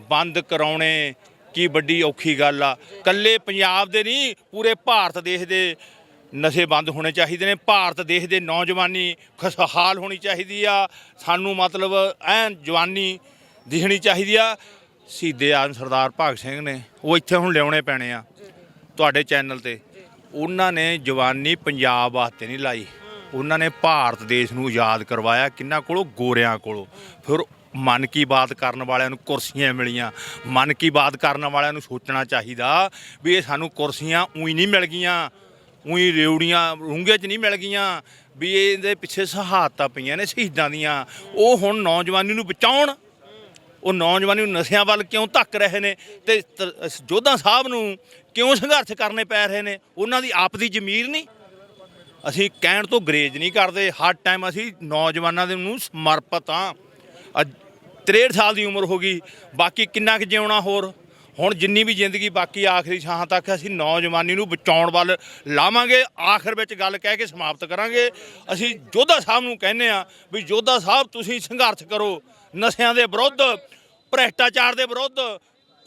ਬੰਦ ਕਰਾਉਣੇ ਕੀ ਵੱਡੀ ਔਖੀ ਗੱਲ ਆ। ਇਕੱਲੇ ਪੰਜਾਬ ਦੇ ਨਹੀਂ, ਪੂਰੇ ਭਾਰਤ ਦੇਸ਼ ਦੇ ਨਸ਼ੇ ਬੰਦ ਹੋਣੇ ਚਾਹੀਦੇ ਨੇ। ਭਾਰਤ ਦੇਸ਼ ਦੇ ਨੌਜਵਾਨੀ ਖੁਸ਼ਹਾਲ ਹੋਣੀ ਚਾਹੀਦੀ ਆ। ਸਾਨੂੰ ਮਤਲਬ ਐਨ ਜਵਾਨੀ ਦਿਖਣੀ ਚਾਹੀਦੀ ਆ। ਸ਼ਹੀਦੇ ਆਜ਼ਮ ਸਰਦਾਰ ਭਗਤ ਸਿੰਘ ਨੇ, ਉਹ ਇੱਥੇ ਹੁਣ ਲਿਆਉਣੇ ਪੈਣੇ ਆ। ਤੁਹਾਡੇ ਚੈਨਲ ਤੇ, ਉਹਨਾਂ ਨੇ ਜਵਾਨੀ ਪੰਜਾਬ ਵਾਸਤੇ ਨਹੀਂ ਲਾਈ, ਉਹਨਾਂ ਨੇ ਭਾਰਤ ਦੇਸ਼ ਨੂੰ ਆਜ਼ਾਦ ਕਰਵਾਇਆ। ਕਿੰਨਾ ਕੋਲੋਂ? ਗੋਰਿਆਂ ਕੋਲੋਂ। ਫਿਰ ਮਨ ਕੀ ਬਾਤ ਕਰਨ ਵਾਲਿਆਂ ਨੂੰ ਕੁਰਸੀਆਂ ਮਿਲੀਆਂ। ਮਨ ਕੀ ਬਾਤ ਕਰਨ ਵਾਲਿਆਂ ਨੂੰ ਸੋਚਣਾ ਚਾਹੀਦਾ ਵੀ ਇਹ ਸਾਨੂੰ ਕੁਰਸੀਆਂ ਉਹੀ ਨਹੀਂ ਮਿਲ ਗਈਆਂ, ਉਹੀ ਰੇਵੜੀਆਂ ਰੂੰਗੇ 'ਚ ਨਹੀਂ ਮਿਲ ਗਈਆਂ, ਵੀ ਇਹਦੇ ਪਿੱਛੇ ਸ਼ਹਾਦਤਾਂ ਪਈਆਂ ਨੇ ਸ਼ਹੀਦਾਂ ਦੀਆਂ। ਉਹ ਹੁਣ ਨੌਜਵਾਨੀ ਨੂੰ ਬਚਾਉਣ, ਉਹ ਨੌਜਵਾਨੀ ਨੂੰ ਨਸ਼ਿਆਂ ਵੱਲ ਕਿਉਂ ਧੱਕ ਰਹੇ ਨੇ ਤੇ ਯੋਧਾ ਸਾਹਿਬ ਨੂੰ ਕਿਉਂ ਸੰਘਰਸ਼ ਕਰਨੇ ਪੈ ਰਹੇ ਨੇ? ਉਹਨਾਂ ਦੀ ਆਪ ਦੀ ਜ਼ਮੀਰ ਨਹੀਂ। ਅਸੀਂ ਕਹਿਣ ਤੋਂ ਗਰੇਜ ਨਹੀਂ ਕਰਦੇ, ਹਰ ਟਾਈਮ ਅਸੀਂ ਨੌਜਵਾਨਾਂ ਦੇ ਨੂੰ ਸਮਰਪਿਤ ਹਾਂ। ਅੱਜ 63 ਸਾਲ ਦੀ ਉਮਰ ਹੋ ਗਈ, ਬਾਕੀ ਕਿੰਨਾ ਕੁ ਜਿਉਣਾ ਹੋਰ। ਹੁਣ ਜਿੰਨੀ ਵੀ ਜ਼ਿੰਦਗੀ ਬਾਕੀ ਆਖਰੀ ਛਾਂ ਤੱਕ ਅਸੀਂ ਨੌਜਵਾਨੀ ਨੂੰ ਬਚਾਉਣ ਵੱਲ ਲਾਵਾਂਗੇ। ਆਖਰ ਵਿੱਚ ਗੱਲ ਕਹਿ ਕੇ ਸਮਾਪਤ ਕਰਾਂਗੇ। ਅਸੀਂ ਯੋਧਾ ਸਾਹਿਬ ਨੂੰ ਕਹਿੰਦੇ ਆ ਵੀ ਯੋਧਾ ਸਾਹਿਬ ਤੁਸੀਂ ਸੰਘਰਸ਼ ਕਰੋ ਨਸ਼ਿਆਂ ਦੇ ਵਿਰੁੱਧ, ਭ੍ਰਿਸ਼ਟਾਚਾਰ ਦੇ ਵਿਰੁੱਧ,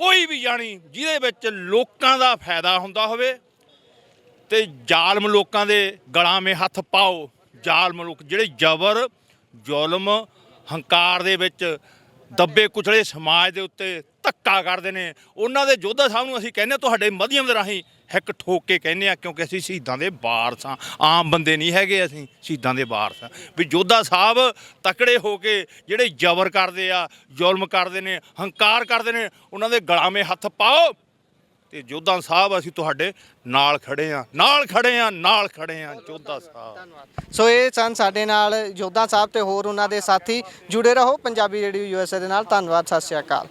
ਕੋਈ ਵੀ ਜਾਣੀ ਜਿਹਦੇ ਵਿੱਚ ਲੋਕਾਂ ਦਾ ਫਾਇਦਾ ਹੁੰਦਾ ਹੋਵੇ ਤੇ ਜ਼ਾਲਮ ਲੋਕਾਂ ਦੇ ਗਲਾਂ 'ਮੇ ਹੱਥ ਪਾਓ। ਜ਼ਾਲਮ ਲੋਕ ਜਿਹੜੇ ਜ਼ਬਰ ਜ਼ੁਲਮ ਹੰਕਾਰ ਦੇ ਵਿੱਚ ਦੱਬੇ ਕੁਚਲੇ ਸਮਾਜ ਦੇ ਉੱਤੇ ਧੱਕਾ ਕਰਦੇ ਨੇ, ਉਹਨਾਂ ਦੇ ਯੋਧਾ ਸਾਹਿਬ ਨੂੰ ਅਸੀਂ ਕਹਿੰਦੇ ਤੁਹਾਡੇ ਮਾਧਿਅਮ ਦੇ ਰਾਹੀਂ ਹਿੱਕ ਠੋਕ ਕੇ ਕਹਿੰਦੇ ਆ, ਕਿਉਂਕਿ ਅਸੀਂ ਸ਼ਹੀਦਾਂ ਦੇ ਵਾਰਸ ਹਾਂ, ਆਮ ਬੰਦੇ ਨਹੀਂ ਹੈਗੇ, ਅਸੀਂ ਸ਼ਹੀਦਾਂ ਦੇ ਵਾਰਸ ਹਾਂ। ਵੀ ਯੋਧਾ ਸਾਹਿਬ ਤਕੜੇ ਹੋ ਕੇ ਜਿਹੜੇ ਜ਼ਬਰ ਕਰਦੇ ਆ, ਜ਼ੁਲਮ ਕਰਦੇ ਨੇ, ਹੰਕਾਰ ਕਰਦੇ ਨੇ, ਉਹਨਾਂ ਦੇ ਗਲਾਂ 'ਮੇ ਹੱਥ ਪਾਓ ਤੇ ਯੋਧਾ ਸਾਹਿਬ ਅਸੀਂ ਤੁਹਾਡੇ ਨਾਲ ਖੜੇ ਆ, ਨਾਲ ਖੜੇ ਆ, ਨਾਲ ਖੜੇ ਆ ਯੋਧਾ ਸਾਹਿਬ। ਸੋ ਇਹ ਸਨ ਸਾਡੇ ਨਾਲ ਯੋਧਾ ਸਾਹਿਬ ਤੇ ਹੋਰ ਉਹਨਾਂ ਦੇ ਸਾਥੀ। ਜੁੜੇ ਰਹੋ ਪੰਜਾਬੀ ਰੇਡੀਓ USA ਦੇ ਨਾਲ। ਧੰਨਵਾਦ, ਸਤਿ ਸ਼੍ਰੀ ਅਕਾਲ।